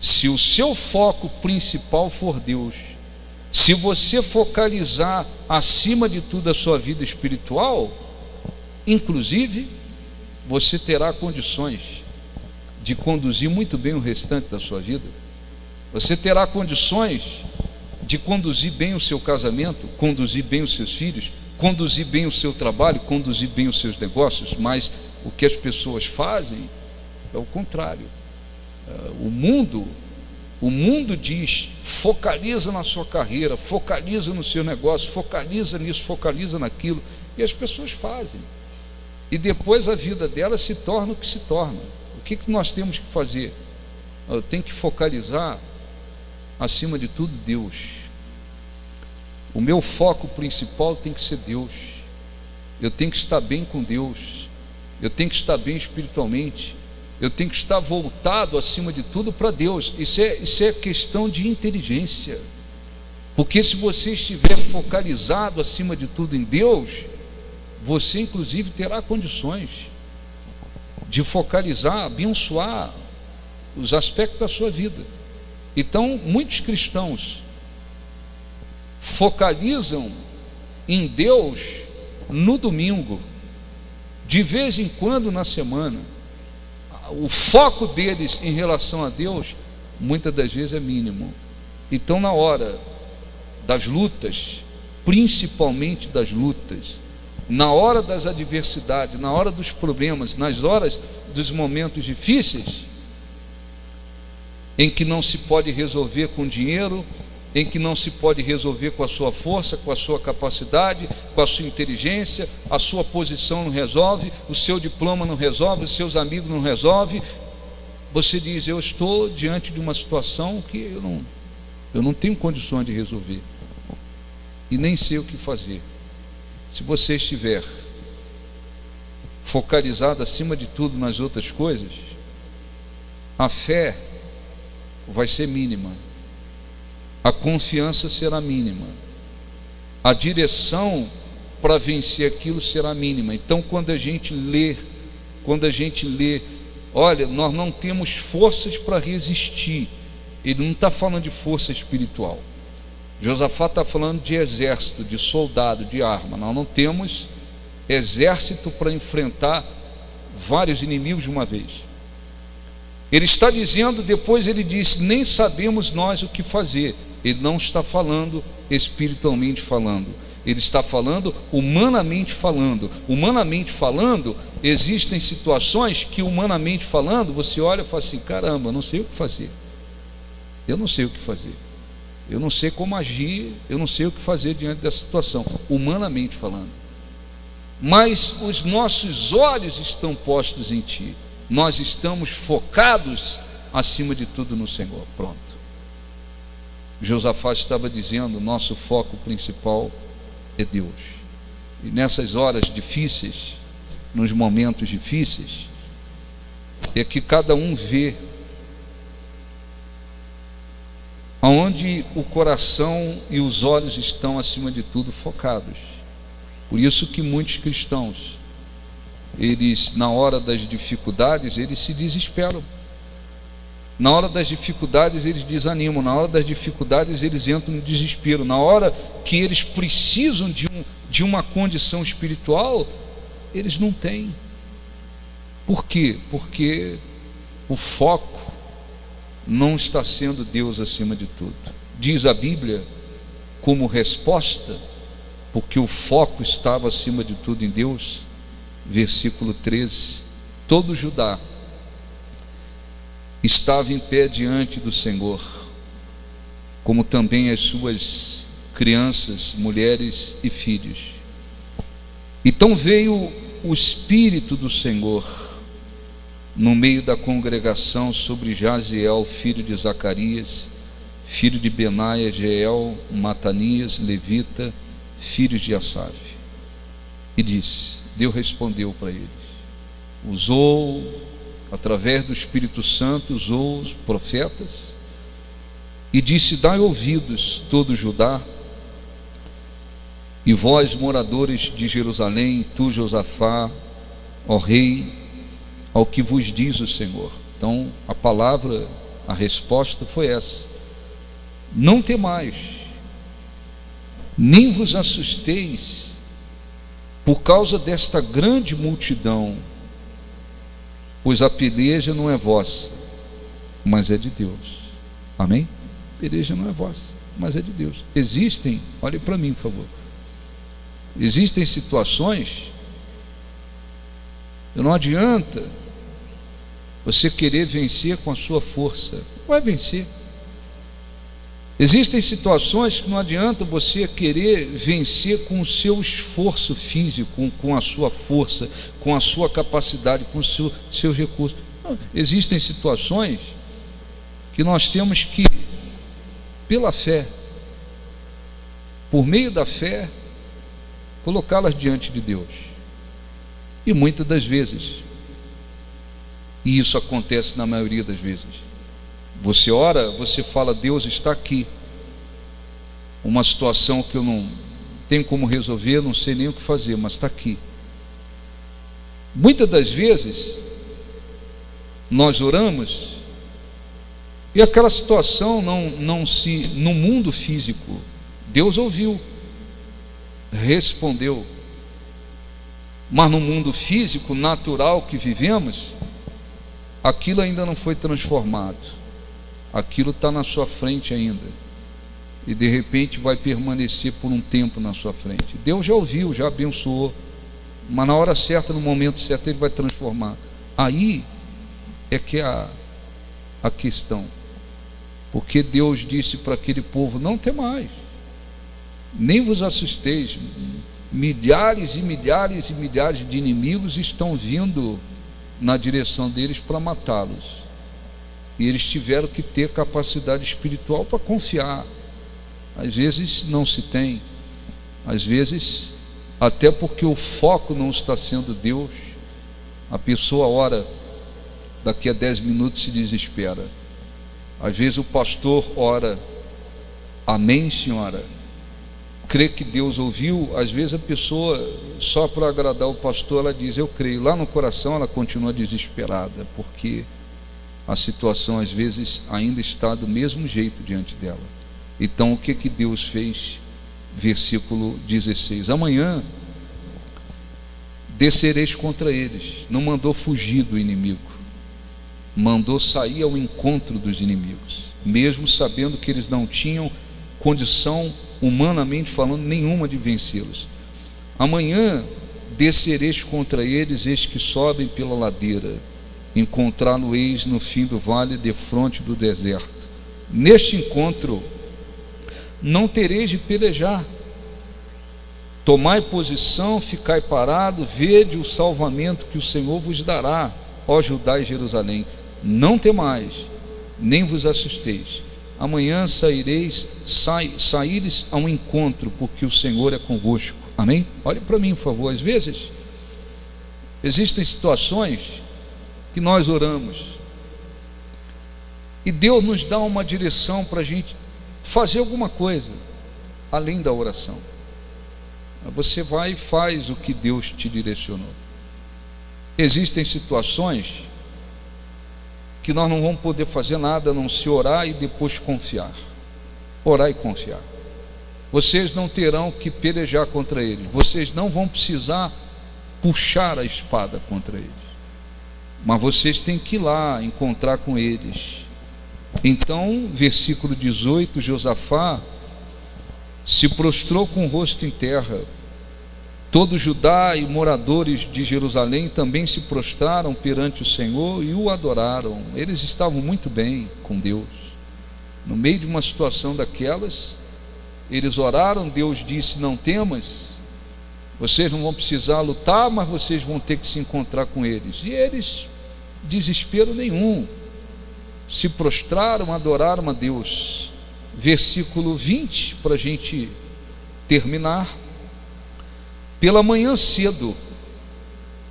Se o seu foco principal for Deus, se você focalizar acima de tudo a sua vida espiritual, inclusive, você terá condições de conduzir muito bem o restante da sua vida. Você terá condições de conduzir bem o seu casamento, conduzir bem os seus filhos, conduzir bem o seu trabalho, conduzir bem os seus negócios. Mas o que as pessoas fazem é o contrário. O mundo diz: focaliza na sua carreira, focaliza no seu negócio, focaliza nisso, focaliza naquilo, e as pessoas fazem, e depois a vida delas se torna o que se torna. O que nós temos que fazer? Eu tenho que focalizar acima de tudo Deus. O meu foco principal tem que ser Deus. Eu tenho que estar bem com Deus, eu tenho que estar bem espiritualmente, eu tenho que estar voltado acima de tudo para Deus. Isso é questão de inteligência, porque se você estiver focalizado acima de tudo em Deus, você inclusive terá condições de focalizar, abençoar os aspectos da sua vida. Então, muitos cristãos focalizam em Deus no domingo, de vez em quando na semana. O foco deles em relação a Deus, muitas das vezes, é mínimo. Então, na hora das lutas, principalmente das lutas, na hora das adversidades, na hora dos problemas, nas horas dos momentos difíceis, em que não se pode resolver com dinheiro, em que não se pode resolver com a sua força, com a sua capacidade, com a sua inteligência, a sua posição não resolve, o seu diploma não resolve, os seus amigos não resolvem, você diz: eu estou diante de uma situação que eu não tenho condições de resolver, e nem sei o que fazer. Se você estiver focalizado acima de tudo nas outras coisas, a fé vai ser mínima, a confiança será mínima, a direção para vencer aquilo será mínima. Então, quando a gente lê, olha, nós não temos forças para resistir, ele não está falando de força espiritual. Josafá está falando de exército, de soldado, de arma. Nós não temos exército para enfrentar vários inimigos de uma vez. Ele está dizendo, depois ele disse: nem sabemos nós o que fazer. Ele não está falando espiritualmente falando, ele está falando humanamente falando. Humanamente falando, existem situações que, humanamente falando, você olha e fala assim: caramba, eu não sei o que fazer, eu não sei o que fazer. Eu não sei como agir, eu não sei o que fazer diante dessa situação, humanamente falando. Mas os nossos olhos estão postos em Ti. Nós estamos focados, acima de tudo, no Senhor. Pronto. Josafá estava dizendo, nosso foco principal é Deus. E nessas horas difíceis, nos momentos difíceis, é que cada um vê aonde o coração e os olhos estão, acima de tudo, focados. Por isso que muitos cristãos, eles, na hora das dificuldades, eles se desesperam. Na hora das dificuldades, eles desanimam. Na hora das dificuldades, eles entram no desespero. Na hora que eles precisam de uma condição espiritual, eles não têm. Por quê? Porque o foco não está sendo Deus acima de tudo. Diz a Bíblia, como resposta, porque o foco estava acima de tudo em Deus, versículo 13: todo Judá estava em pé diante do Senhor, como também as suas crianças, mulheres e filhos. Então veio o Espírito do Senhor no meio da congregação sobre Jaziel, filho de Zacarias, filho de Benaia, Jeiel, Matanias, levita, filhos de Asaf. E disse, Deus respondeu para eles, usou, através do Espírito Santo, usou os profetas, e disse, dai ouvidos todo Judá, e vós, moradores de Jerusalém, tu, Josafá, ó rei, ao que vos diz o Senhor. Então a palavra, a resposta foi essa: não temais, nem vos assusteis por causa desta grande multidão, pois a peleja não é vossa, mas é de Deus. Amém? A peleja não é vossa, mas é de Deus. Existem, olhe para mim, por favor, existem situações, não adianta você querer vencer com a sua força, não vai vencer. Existem situações que não adianta você querer vencer com o seu esforço físico, com a sua força, com a sua capacidade, com os seus recursos. Não, existem situações que nós temos que, pela fé, por meio da fé, colocá-las diante de Deus. E muitas das vezes, e isso acontece na maioria das vezes, você ora, você fala, Deus está aqui, uma situação que eu não tenho como resolver, não sei nem o que fazer, mas está aqui. Muitas das vezes nós oramos e aquela situação não se, no mundo físico, Deus ouviu, respondeu, mas no mundo físico, natural que vivemos, aquilo ainda não foi transformado, aquilo está na sua frente ainda, e de repente vai permanecer por um tempo na sua frente. Deus já ouviu, já abençoou, mas na hora certa, no momento certo, Ele vai transformar. Aí é que é a questão, porque Deus disse para aquele povo, não temais, nem vos assusteis, milhares e milhares e milhares de inimigos estão vindo na direção deles para matá-los, e eles tiveram que ter capacidade espiritual para confiar. Às vezes não se tem, às vezes até porque o foco não está sendo Deus, a pessoa ora, daqui a 10 minutos se desespera. Às vezes o pastor ora, amém senhora, crê que Deus ouviu. Às vezes a pessoa, só para agradar o pastor, ela diz, eu creio. Lá no coração ela continua desesperada, porque a situação às vezes ainda está do mesmo jeito diante dela. Então o que Deus fez? Versículo 16, amanhã descereis contra eles. Não mandou fugir do inimigo, mandou sair ao encontro dos inimigos, mesmo sabendo que eles não tinham condição, humanamente falando, nenhuma de vencê-los. Amanhã descereis contra eles, eis que sobem pela ladeira, encontrá-lo-eis no fim do vale, defronte do deserto. Neste encontro não tereis de pelejar. Tomai posição, ficai parado, vede o salvamento que o Senhor vos dará, ó Judá e Jerusalém. Não temais, nem vos assusteis. Amanhã saíreis ao encontro, porque o Senhor é convosco. Amém? Olhe para mim, por favor. Às vezes existem situações que nós oramos e Deus nos dá uma direção para a gente fazer alguma coisa além da oração. Você vai e faz o que Deus te direcionou. Existem situações que nós não vamos poder fazer nada a não se orar e depois confiar. Orar e confiar. Vocês não terão que pelejar contra eles. Vocês não vão precisar puxar a espada contra eles. Mas vocês têm que ir lá encontrar com eles. Então, versículo 18, Josafá se prostrou com o rosto em terra. Todo Judá e moradores de Jerusalém também se prostraram perante o Senhor e o adoraram. Eles estavam muito bem com Deus. No meio de uma situação daquelas, eles oraram. Deus disse: não temas, vocês não vão precisar lutar, mas vocês vão ter que se encontrar com eles. E eles, desespero nenhum, se prostraram, adoraram a Deus. Versículo 20, para a gente terminar. Pela manhã cedo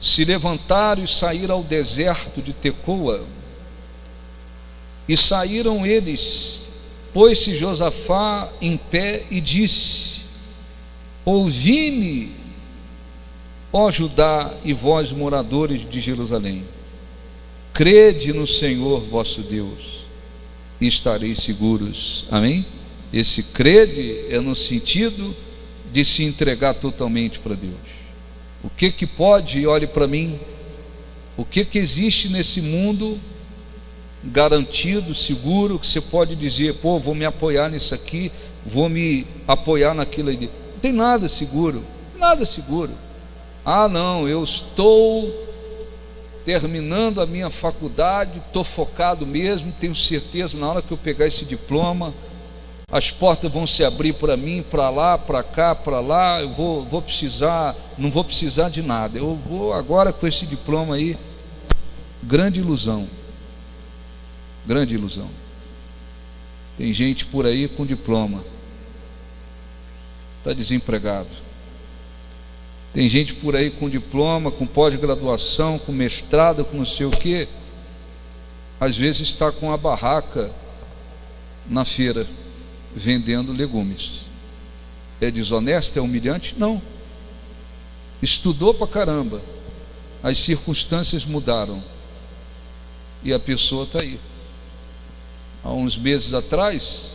se levantaram e saíram ao deserto de Tecoa. E saíram eles, pôs-se Josafá em pé e disse: ouvi-me, ó Judá e vós moradores de Jerusalém, crede no Senhor vosso Deus e estareis seguros. Amém? Esse crede é no sentido de se entregar totalmente para Deus. O que pode, olhe para mim, o que existe nesse mundo garantido, seguro, que você pode dizer: pô, vou me apoiar nisso aqui, vou me apoiar naquilo ali. Não tem nada seguro, nada seguro. Ah não, eu estou terminando a minha faculdade, estou focado mesmo, tenho certeza, na hora que eu pegar esse diploma, as portas vão se abrir para mim, para lá, para cá, para lá. Eu vou precisar, não vou precisar de nada. Eu vou agora com esse diploma aí. Grande ilusão. Grande ilusão. Tem gente por aí com diploma, está desempregado. Tem gente por aí com diploma, com pós-graduação, com mestrado, com não sei o quê. Às vezes está com a barraca na feira, vendendo legumes. É desonesto? É humilhante? Não. Estudou pra caramba, as circunstâncias mudaram e a pessoa está aí. Há uns meses atrás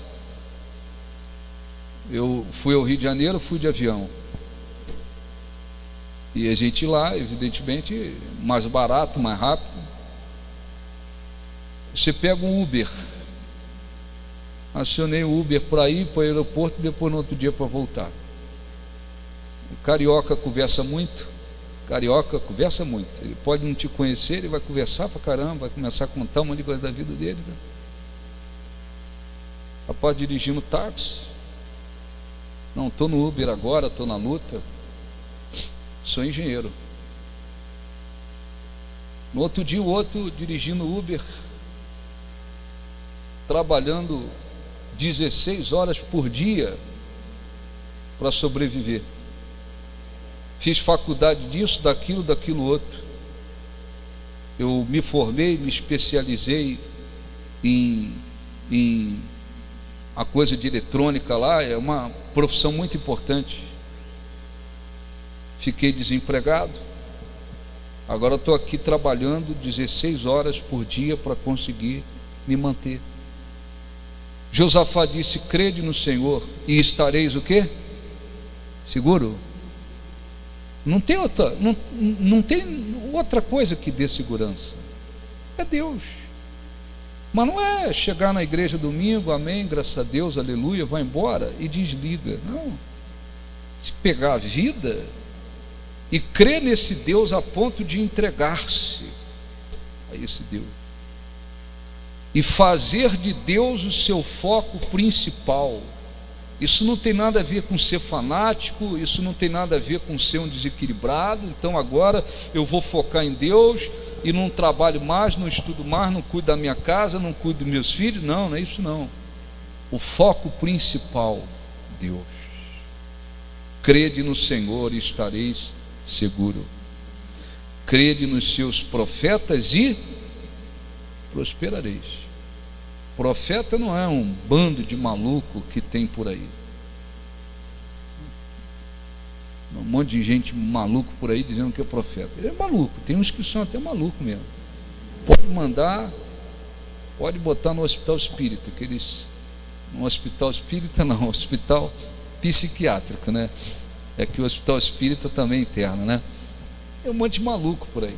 eu fui ao Rio de Janeiro, fui de avião, e a gente lá, evidentemente, mais barato, mais rápido. Você pega um Uber, acionei o Uber para ir para o aeroporto, depois no outro dia para voltar. O carioca conversa muito. Ele pode não te conhecer, ele vai conversar para caramba, vai começar a contar um monte de coisa da vida dele. Rapaz, dirigindo táxi. Não, estou no Uber agora, estou na luta. Sou engenheiro. No outro dia, o outro dirigindo Uber, trabalhando 16 horas por dia para sobreviver. Fiz faculdade disso, daquilo outro. Eu me formei, me especializei em a coisa de eletrônica lá, é uma profissão muito importante. Fiquei desempregado. Agora estou aqui trabalhando 16 horas por dia para conseguir me manter. Josafá disse: crede no Senhor e estareis o quê? Seguro. Não tem outra coisa que dê segurança. É Deus. Mas não é chegar na igreja domingo, amém, graças a Deus, aleluia, vai embora e desliga. Não. Se pegar a vida e crer nesse Deus a ponto de entregar-se a esse Deus e fazer de Deus o seu foco principal, Isso não tem nada a ver com ser fanático, isso não tem nada a ver com ser um desequilibrado. Então agora eu vou focar em Deus e não trabalho mais, não estudo mais, não cuido da minha casa, não cuido dos meus filhos. Não, não é isso não. O foco principal, Deus. Crede no Senhor e estareis seguro. Crede nos seus profetas e prosperareis. Profeta não é um bando de maluco que tem por aí. Um monte de gente maluco por aí dizendo que é profeta. Ele é maluco, tem uns que são até malucos mesmo. Pode mandar, pode botar no hospital espírita, que eles, no hospital espírita não, hospital psiquiátrico, né? É que o hospital espírita também é interno, né? É um monte de maluco por aí.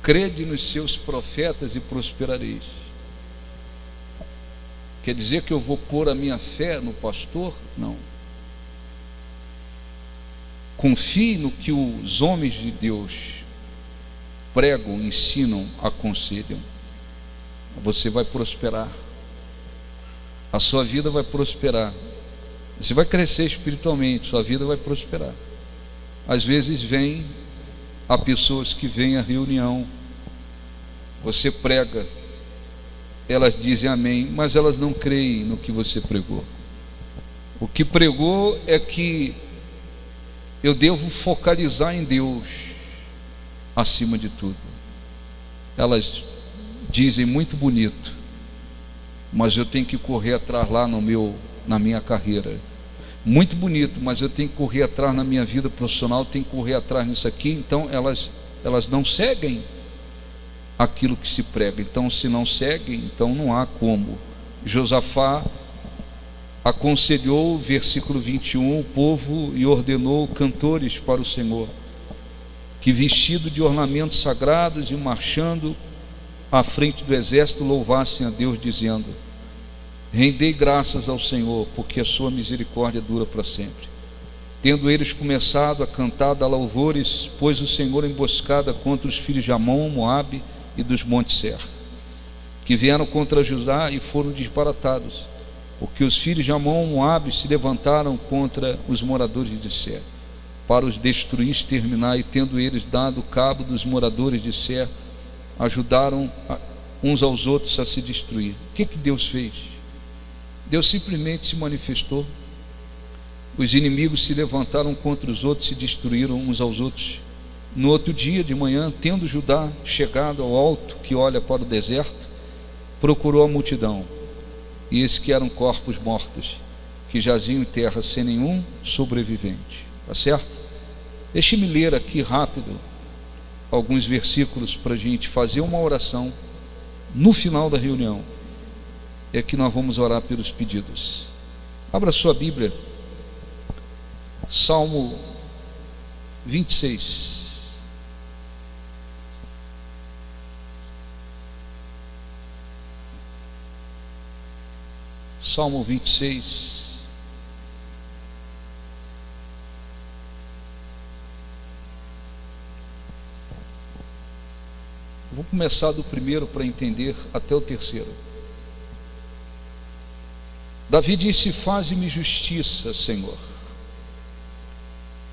Crede nos seus profetas e prosperareis. Quer dizer que eu vou pôr a minha fé no pastor? Não. Confie no que os homens de Deus pregam, ensinam, aconselham. Você vai prosperar. A sua vida vai prosperar. Você vai crescer espiritualmente, sua vida vai prosperar. Às vezes há pessoas que vêm à reunião, você prega, elas dizem amém, mas elas não creem no que você pregou. O que pregou é que eu devo focalizar em Deus acima de tudo. Elas dizem muito bonito, mas eu tenho que correr atrás lá na minha carreira. Muito bonito, mas eu tenho que correr atrás na minha vida profissional, tenho que correr atrás nisso aqui. Então elas não seguem aquilo que se prega. Então, se não seguem, então não há como. Josafá aconselhou, versículo 21, o povo e ordenou cantores para o Senhor, que vestido de ornamentos sagrados e marchando à frente do exército louvassem a Deus, dizendo: rendei graças ao Senhor, porque a sua misericórdia dura para sempre. Tendo eles começado a cantar, dar louvores, pôs o Senhor emboscada contra os filhos de Amon, Moabe e dos montes Ser, que vieram contra Judá e foram disparatados, porque os filhos de Amon, Moabe se levantaram contra os moradores de Ser, para os destruir, exterminar, e tendo eles dado cabo dos moradores de Ser, ajudaram uns aos outros a se destruir. O que Deus fez? Deus simplesmente se manifestou. Os inimigos se levantaram contra os outros, se destruíram uns aos outros. No outro dia de manhã, tendo Judá chegado ao alto que olha para o deserto, procurou a multidão, e eis que eram corpos mortos, que jaziam em terra sem nenhum sobrevivente. Tá certo? Deixe-me ler aqui rápido alguns versículos para a gente fazer uma oração no final da reunião. É que nós vamos orar pelos pedidos. Abra sua Bíblia, Salmo 26. Salmo 26. Vou começar do primeiro para entender até o terceiro. Davi disse: faze-me justiça, Senhor,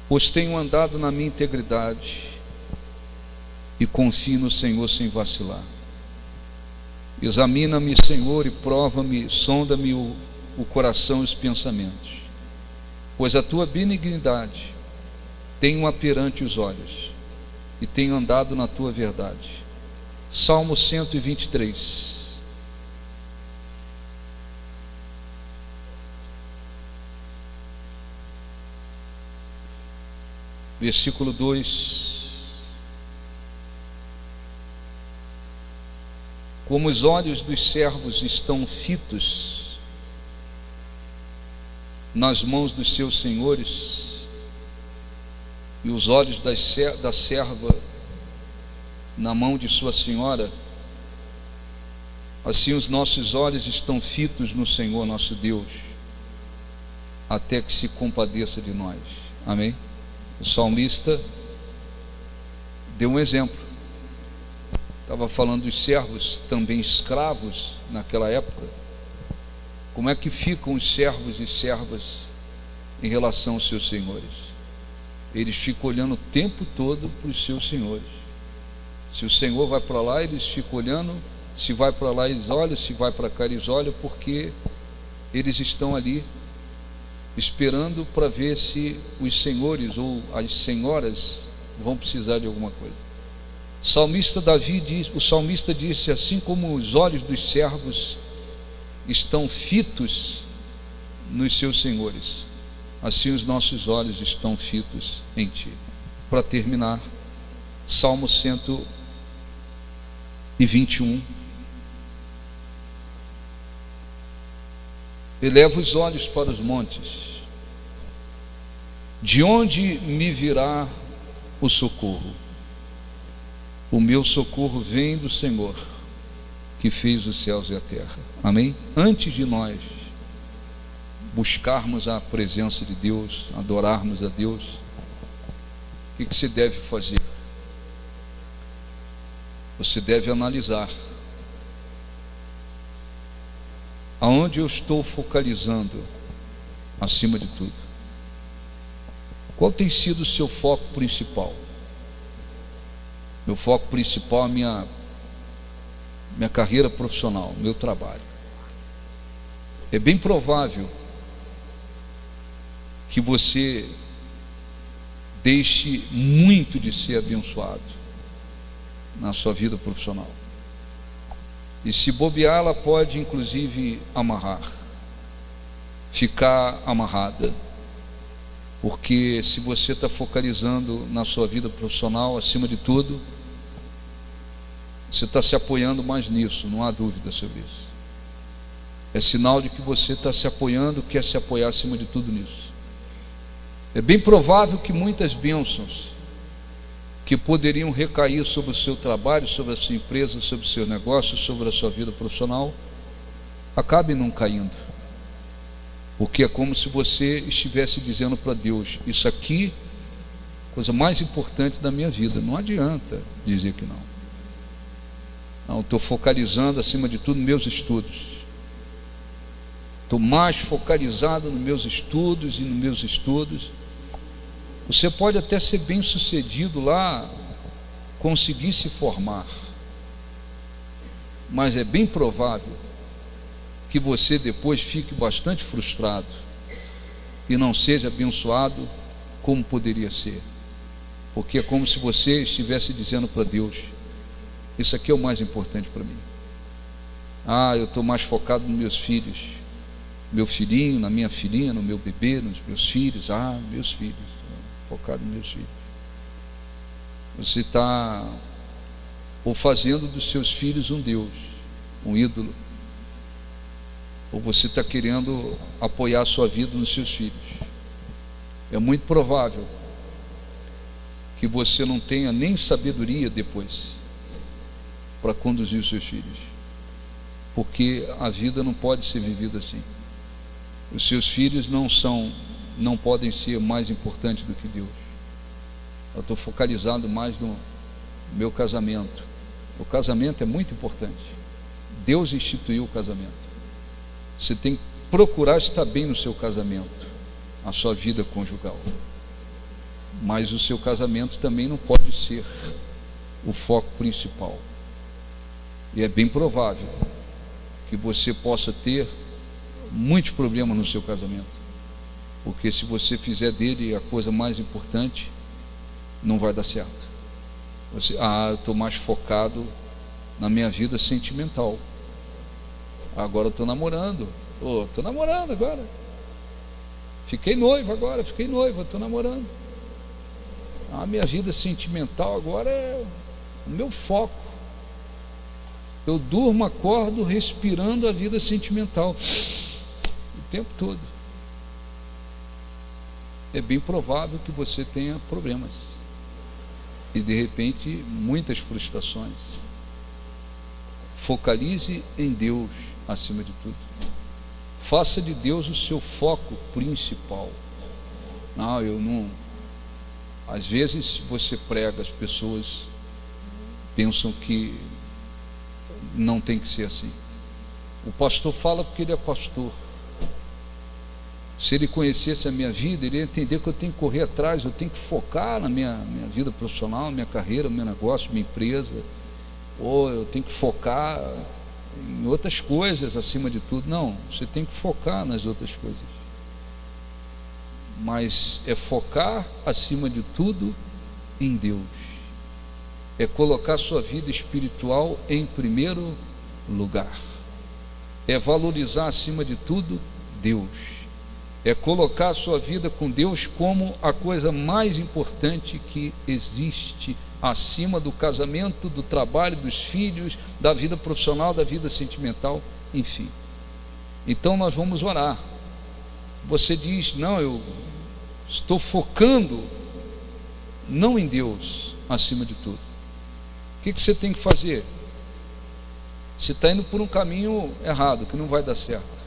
pois tenho andado na minha integridade e confio no Senhor sem vacilar. Examina-me, Senhor, e prova-me, sonda-me o coração e os pensamentos, pois a tua benignidade tenho perante os olhos e tenho andado na tua verdade. Salmo 123. Versículo 2: como os olhos dos servos estão fitos nas mãos dos seus senhores, e os olhos da serva na mão de sua senhora, assim os nossos olhos estão fitos no Senhor nosso Deus, até que se compadeça de nós. Amém? O salmista deu um exemplo. Estava falando dos servos, também escravos naquela época, Como é que ficam os servos e servas em relação aos seus senhores? Eles ficam olhando o tempo todo para os seus senhores. Se o Senhor vai para lá, eles ficam olhando. Se vai para lá, eles olham. Se vai para cá, eles olham, porque eles estão ali esperando para ver se os senhores ou as senhoras vão precisar de alguma coisa. O salmista disse: assim como os olhos dos servos estão fitos nos seus senhores, assim os nossos olhos estão fitos em Ti. Para terminar, Salmo 121. Eleva os olhos para os montes. De onde me virá o socorro? O meu socorro vem do Senhor, que fez os céus e a terra. Amém? Antes de nós buscarmos a presença de Deus, adorarmos a Deus, o que você deve fazer? Você deve analisar aonde eu estou focalizando acima de tudo. Qual tem sido o seu foco principal? Meu foco principal é minha carreira profissional, meu trabalho. É bem provável que você deixe muito de ser abençoado na sua vida profissional. E se bobear, ela pode inclusive ficar amarrada. Porque se você está focalizando na sua vida profissional, acima de tudo, você está se apoiando mais nisso, não há dúvida sobre isso. É sinal de que você está se apoiando, quer se apoiar acima de tudo nisso. É bem provável que muitas bênçãos que poderiam recair sobre o seu trabalho, sobre a sua empresa, sobre o seu negócio, sobre a sua vida profissional, acabem não caindo. Porque é como se você estivesse dizendo para Deus: isso aqui, coisa mais importante da minha vida. Não adianta dizer que não. Não, estou focalizando acima de tudo nos meus estudos. Estou mais focalizado nos meus estudos e nos meus estudos. Você pode até ser bem sucedido lá, conseguir se formar, mas é bem provável que você depois fique bastante frustrado e não seja abençoado como poderia ser, porque é como se você estivesse dizendo para Deus: isso aqui é o mais importante para mim. Eu estou mais focado nos meus filhos, meu filhinho, na minha filhinha, no meu bebê, nos meus filhos. Meus filhos, focado nos meus filhos. Você está ou fazendo dos seus filhos um Deus, um ídolo, ou você está querendo apoiar a sua vida nos seus filhos. É muito provável que você não tenha nem sabedoria depois para conduzir os seus filhos, porque a vida não pode ser vivida assim. Os seus filhos não podem ser mais importantes do que Deus. Eu estou focalizado mais no meu casamento. O casamento é muito importante. Deus instituiu o casamento. Você tem que procurar estar bem no seu casamento, a sua vida conjugal. Mas o seu casamento também não pode ser o foco principal. E é bem provável que você possa ter muitos problemas no seu casamento, porque se você fizer dele a coisa mais importante, não vai dar certo. Eu estou mais focado na minha vida sentimental. Agora eu estou namorando. Estou namorando agora. Fiquei noivo agora, estou namorando. A minha vida sentimental agora é o meu foco. Eu durmo, acordo, respirando a vida sentimental o tempo todo. É bem provável que você tenha problemas e de repente muitas frustrações. Focalize em Deus acima de tudo. Faça de Deus o seu foco principal. Às vezes você prega, as pessoas pensam que não tem que ser assim. O pastor fala porque ele é pastor. Se ele conhecesse a minha vida, ele ia entender que eu tenho que correr atrás, eu tenho que focar na minha vida profissional, minha carreira, meu negócio, minha empresa, ou eu tenho que focar em outras coisas acima de tudo. Não, você tem que focar nas outras coisas, mas é focar acima de tudo em Deus, é colocar sua vida espiritual em primeiro lugar, é valorizar acima de tudo Deus, é colocar a sua vida com Deus como a coisa mais importante que existe, acima do casamento, do trabalho, dos filhos, da vida profissional, da vida sentimental, enfim. Então nós vamos orar. Você diz: não, eu estou focando não em Deus acima de tudo. O que você tem que fazer? Você está indo por um caminho errado, que não vai dar certo.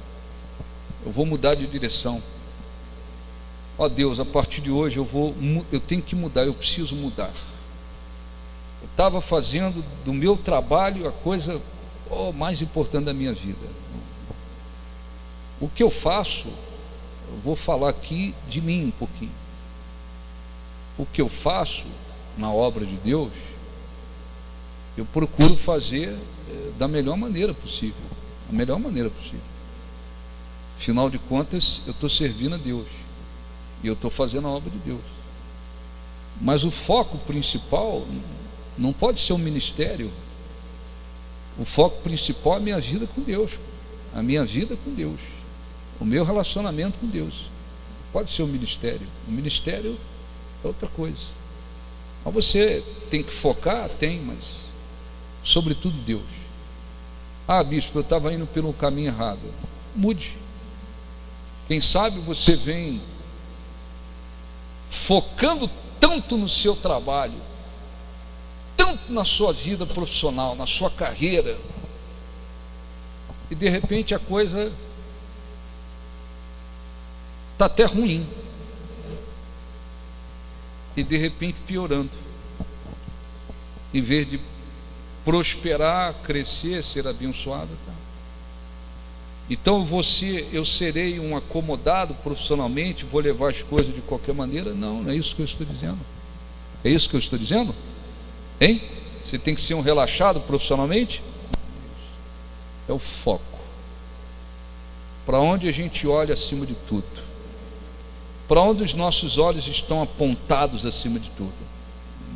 Eu vou mudar de direção. Ó Deus, a partir de hoje eu tenho que mudar, eu preciso mudar. Eu estava fazendo do meu trabalho a coisa mais importante da minha vida. O que eu faço, eu vou falar aqui de mim um pouquinho. O que eu faço na obra de Deus, eu procuro fazer da melhor maneira possível. Da melhor maneira possível. Afinal de contas, eu estou servindo a Deus e eu estou fazendo a obra de Deus. Mas o foco principal não pode ser o ministério. O foco principal é a minha vida com Deus, a minha vida com Deus, o meu relacionamento com Deus. Pode ser o ministério. O ministério é outra coisa. Mas você tem que focar, mas sobretudo Deus. Ah, bispo, eu estava indo pelo caminho errado. Mude. Quem sabe você vem focando tanto no seu trabalho, tanto na sua vida profissional, na sua carreira, e de repente a coisa está até ruim, e de repente piorando, em vez de prosperar, crescer, ser abençoado, tá? Então eu serei um acomodado profissionalmente, vou levar as coisas de qualquer maneira? Não é isso que eu estou dizendo. É isso que eu estou dizendo? Hein? Você tem que ser um relaxado profissionalmente? É o foco. Para onde a gente olha acima de tudo? Para onde os nossos olhos estão apontados acima de tudo?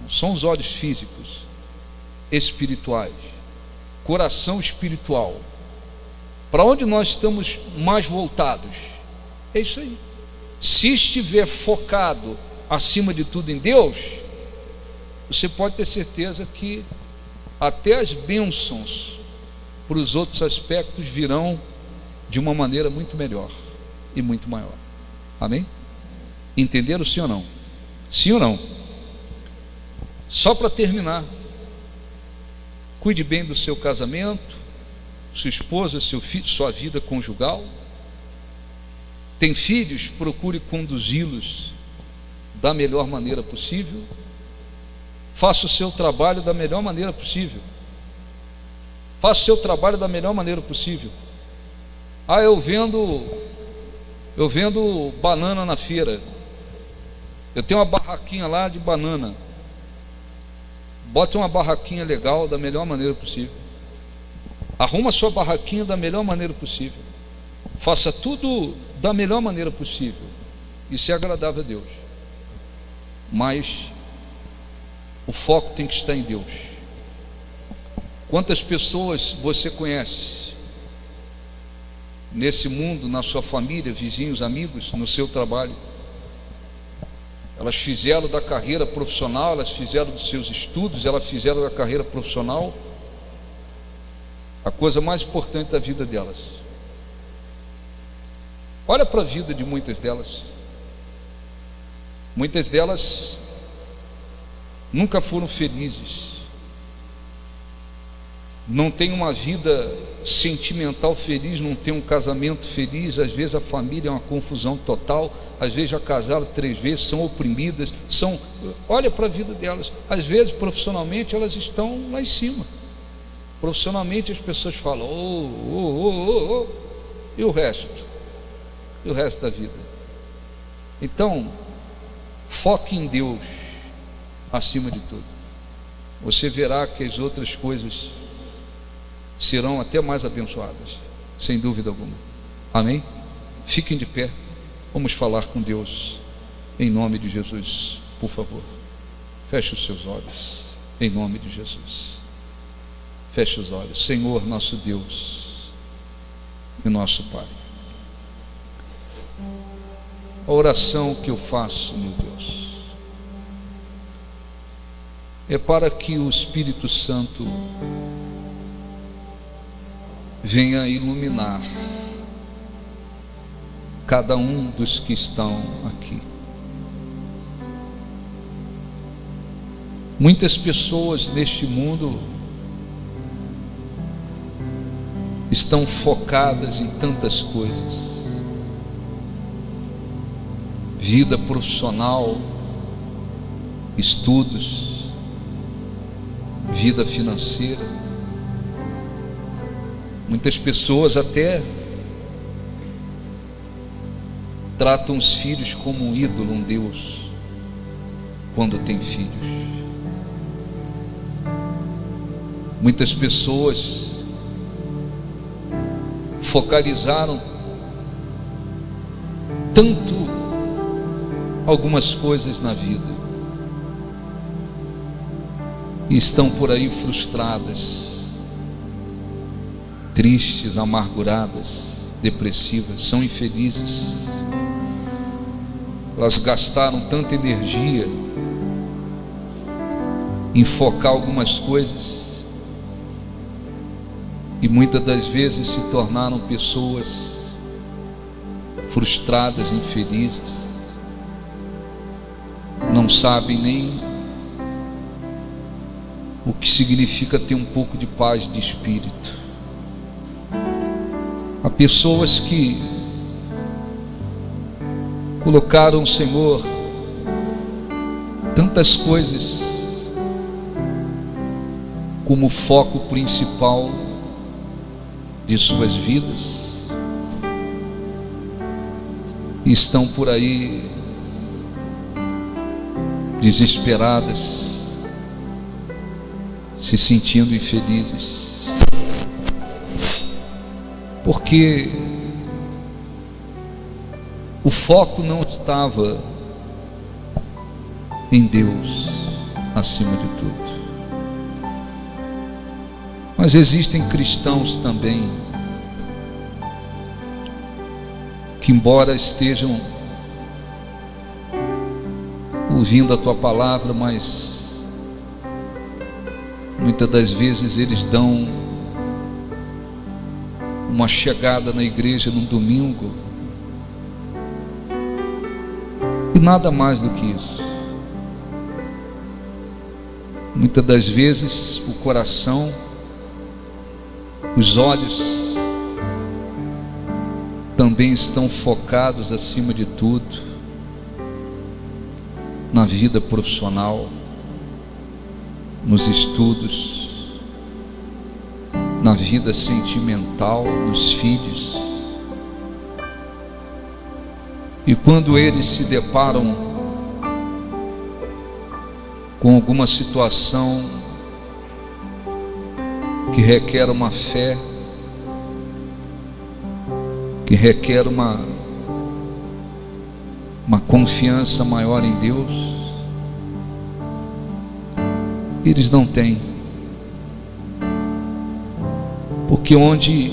São os olhos físicos, espirituais, coração espiritual. Para onde nós estamos mais voltados? É isso aí. Se estiver focado acima de tudo em Deus, você pode ter certeza que até as bênçãos para os outros aspectos virão de uma maneira muito melhor e muito maior. Amém? Entenderam, sim ou não? Sim ou não? Só para terminar, cuide bem do seu casamento, sua esposa, seu filho, sua vida conjugal. Tem filhos, procure conduzi-los da melhor maneira possível. Faça o seu trabalho da melhor maneira possível. Faça o seu trabalho da melhor maneira possível. Ah, eu vendo banana na feira. Eu tenho uma barraquinha lá de banana. Bote uma barraquinha legal da melhor maneira possível. Arruma a sua barraquinha da melhor maneira possível. Faça tudo da melhor maneira possível. Isso é agradável a Deus. Mas o foco tem que estar em Deus. Quantas pessoas você conhece nesse mundo, na sua família, vizinhos, amigos, no seu trabalho? Elas fizeram da carreira profissional, elas fizeram dos seus estudos, elas fizeram da carreira profissional a coisa mais importante da vida delas. Olha para a vida de muitas delas. Muitas delas nunca foram felizes, não tem uma vida sentimental feliz, não tem um casamento feliz. Às vezes a família é uma confusão total, às vezes já casaram 3 vezes, são oprimidas, olha para a vida delas. Às vezes profissionalmente elas estão lá em cima, profissionalmente as pessoas falam e o resto? e o resto da vida. Então, foque em Deus acima de tudo. Você verá que as outras coisas serão até mais abençoadas, sem dúvida alguma. Amém? Fiquem de pé. Vamos falar com Deus em nome de Jesus, por favor. Feche os seus olhos em nome de Jesus. Feche os olhos. Senhor, nosso Deus e nosso Pai, a oração que eu faço, meu Deus, é para que o Espírito Santo venha iluminar cada um dos que estão aqui. Muitas pessoas neste mundo estão focadas em tantas coisas: vida profissional, estudos, vida financeira. Muitas pessoas até tratam os filhos como um ídolo, um Deus, quando tem filhos. Muitas pessoas focalizaram tanto algumas coisas na vida e estão por aí frustradas, tristes, amarguradas, depressivas, são infelizes. Elas gastaram tanta energia em focar algumas coisas e muitas das vezes se tornaram pessoas frustradas, infelizes, não sabem nem o que significa ter um pouco de paz de espírito. Há pessoas que colocaram, Senhor, tantas coisas como foco principal de suas vidas e estão por aí desesperadas, se sentindo infelizes, porque o foco não estava em Deus acima de tudo. Mas existem cristãos também que, embora estejam ouvindo a tua palavra, mas muitas das vezes eles dão uma chegada na igreja num domingo e nada mais do que isso. Muitas das vezes o coração, os olhos também estão focados acima de tudo na vida profissional, nos estudos, na vida sentimental, nos filhos. E quando eles se deparam com alguma situação que requer uma fé, que requer uma confiança maior em Deus, eles não têm. Porque onde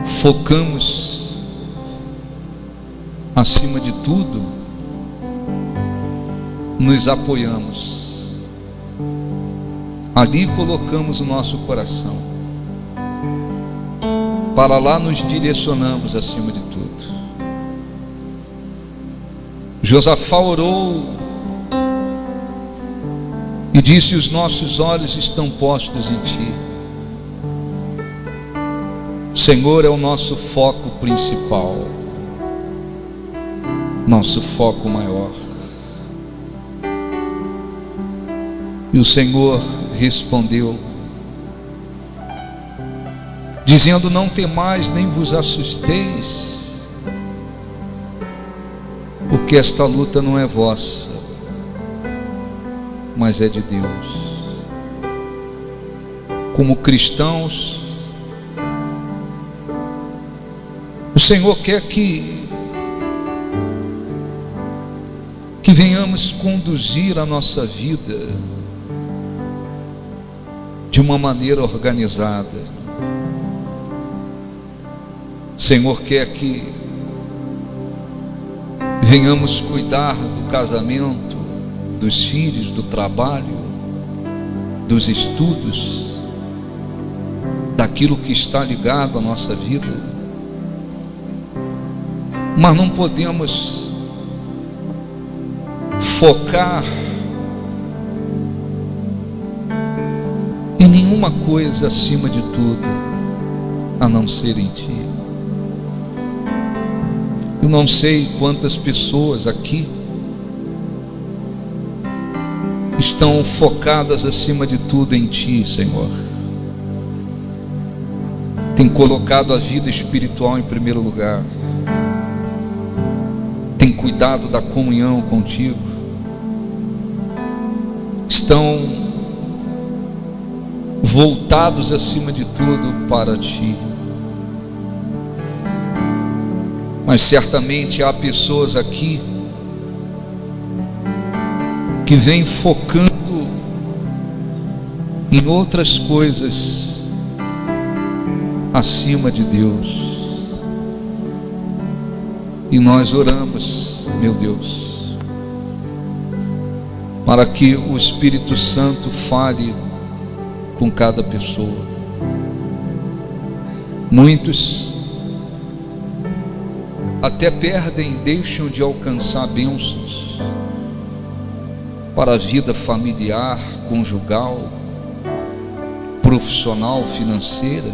focamos acima de tudo, nos apoiamos, ali colocamos o nosso coração, para lá nos direcionamos acima de tudo. Josafá orou e disse: os nossos olhos estão postos em ti. O Senhor é o nosso foco principal, nosso foco maior. E o Senhor respondeu, dizendo: não temais nem vos assusteis, porque esta luta não é vossa, mas é de Deus. Como cristãos, o Senhor quer que venhamos conduzir a nossa vida de uma maneira organizada. O Senhor quer que venhamos cuidar do casamento, dos filhos, do trabalho, dos estudos, daquilo que está ligado à nossa vida. Mas não podemos focar em nenhuma coisa acima de tudo, a não ser em Ti. Eu não sei quantas pessoas aqui estão focadas acima de tudo em Ti, Senhor. Tem colocado a vida espiritual em primeiro lugar, tem cuidado da comunhão contigo, estão voltados acima de tudo para Ti. Mas certamente há pessoas aqui que vêm focando em outras coisas acima de Deus. E nós oramos, meu Deus, para que o Espírito Santo fale com cada pessoa. Muitos até perdem, deixam de alcançar bênçãos para a vida familiar, conjugal, profissional, financeira,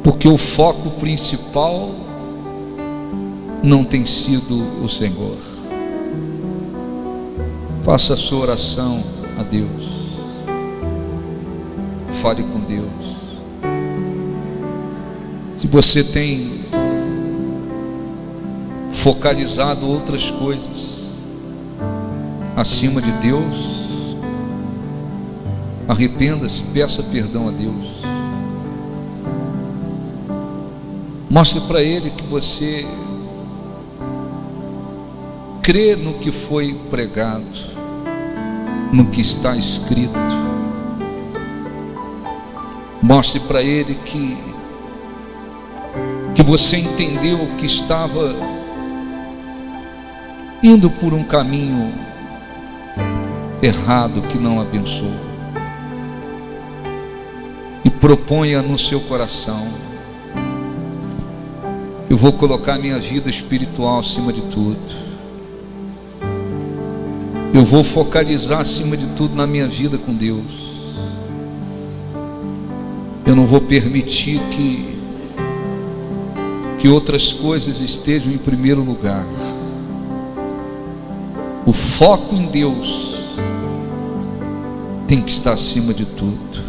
porque o foco principal não tem sido o Senhor. Faça a sua oração a Deus, fale com Deus. Se você tem focalizado outras coisas acima de Deus, arrependa-se, peça perdão a Deus. Mostre para Ele que você crê no que foi pregado, no que está escrito. Mostre para Ele que você entendeu que estava indo por um caminho errado, que não abençoa, e proponha no seu coração: eu vou colocar minha vida espiritual acima de tudo, eu vou focalizar acima de tudo na minha vida com Deus. Eu não vou permitir que outras coisas estejam em primeiro lugar. O foco em Deus tem que estar acima de tudo.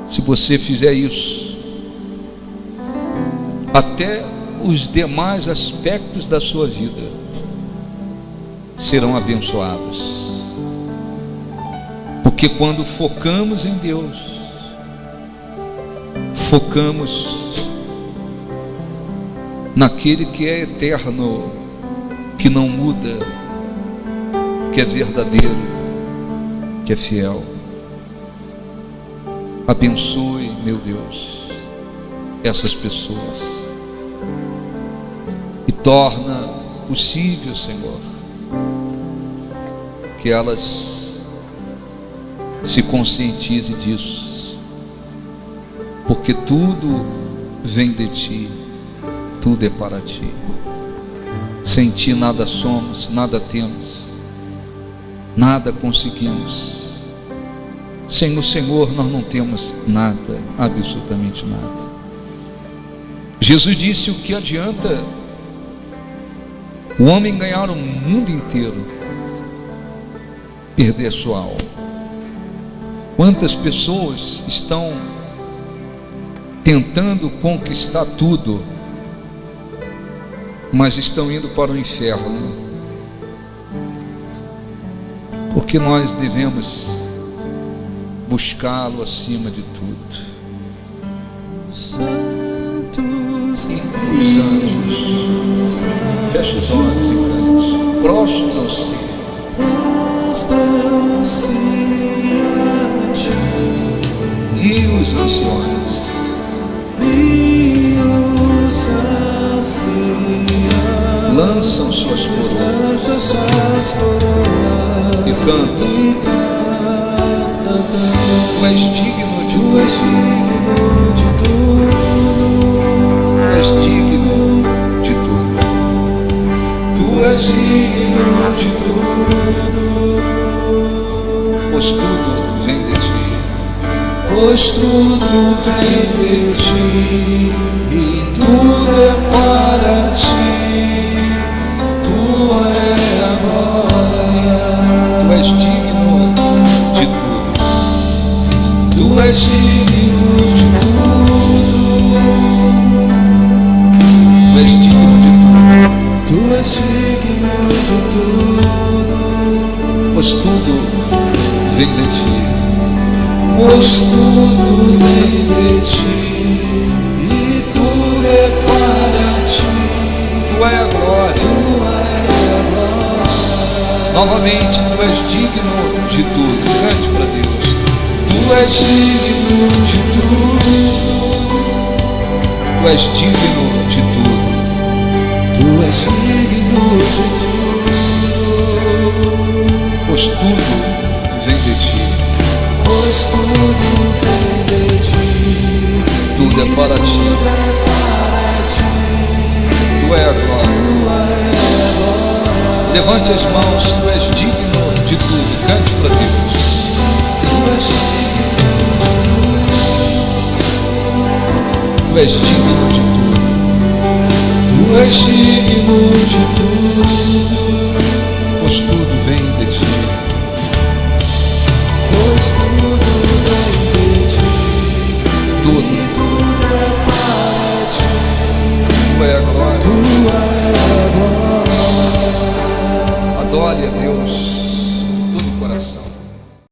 Se você fizer isso, até os demais aspectos da sua vida serão abençoados. Porque quando focamos em Deus, focamos naquele que é eterno, que não muda, que é verdadeiro, que é fiel. Abençoe, meu Deus, essas pessoas e torna possível, Senhor, que elas se conscientizem disso, porque tudo vem de Ti, tudo é para Ti. Sem Ti nada somos, nada temos, nada conseguimos. Sem o Senhor nós não temos nada, absolutamente nada. Jesus disse: o que adianta o homem ganhar o mundo inteiro, perder sua alma? Quantas pessoas estão tentando conquistar tudo, mas estão indo para o inferno? Porque nós devemos buscá-lo acima de tudo. Santos E os anjos, fecha os olhos e cante, prostram-se a ti, e os anciões, lançam suas coroas e cantam. Tu és digno de tudo. Tu és digno de tudo. Tu és digno de tudo. Pois tudo vem de ti. Pois tudo vem de ti e tudo é para ti. Tua é a glória. Tu és digno de tudo. Tu és digno de tudo. Tu és digno de tudo. Tu és digno de tudo. Pois tudo vem de ti. Pois tudo vem de ti e tudo é para ti. Tu és a glória. Tua é a glória. Novamente, tu és digno de tudo. Cante para Deus. Tu és digno de tudo. Tu és digno de tudo. Tu és digno de tudo. Pois tudo vem de ti. Pois tudo vem de ti. Tudo é para ti. Tudo é para ti. Tu és a glória. Tua é a glória. Levante as mãos. Tu és digno de tudo. Cante para Deus. Tu és digno de tudo. Tu és digno de tudo. Tu és digno de tudo. Pois tudo vem de ti. Pois tudo vem de ti. Tudo. Tudo é para ti. Tu és a glória. Tua é a glória. Adore a Deus.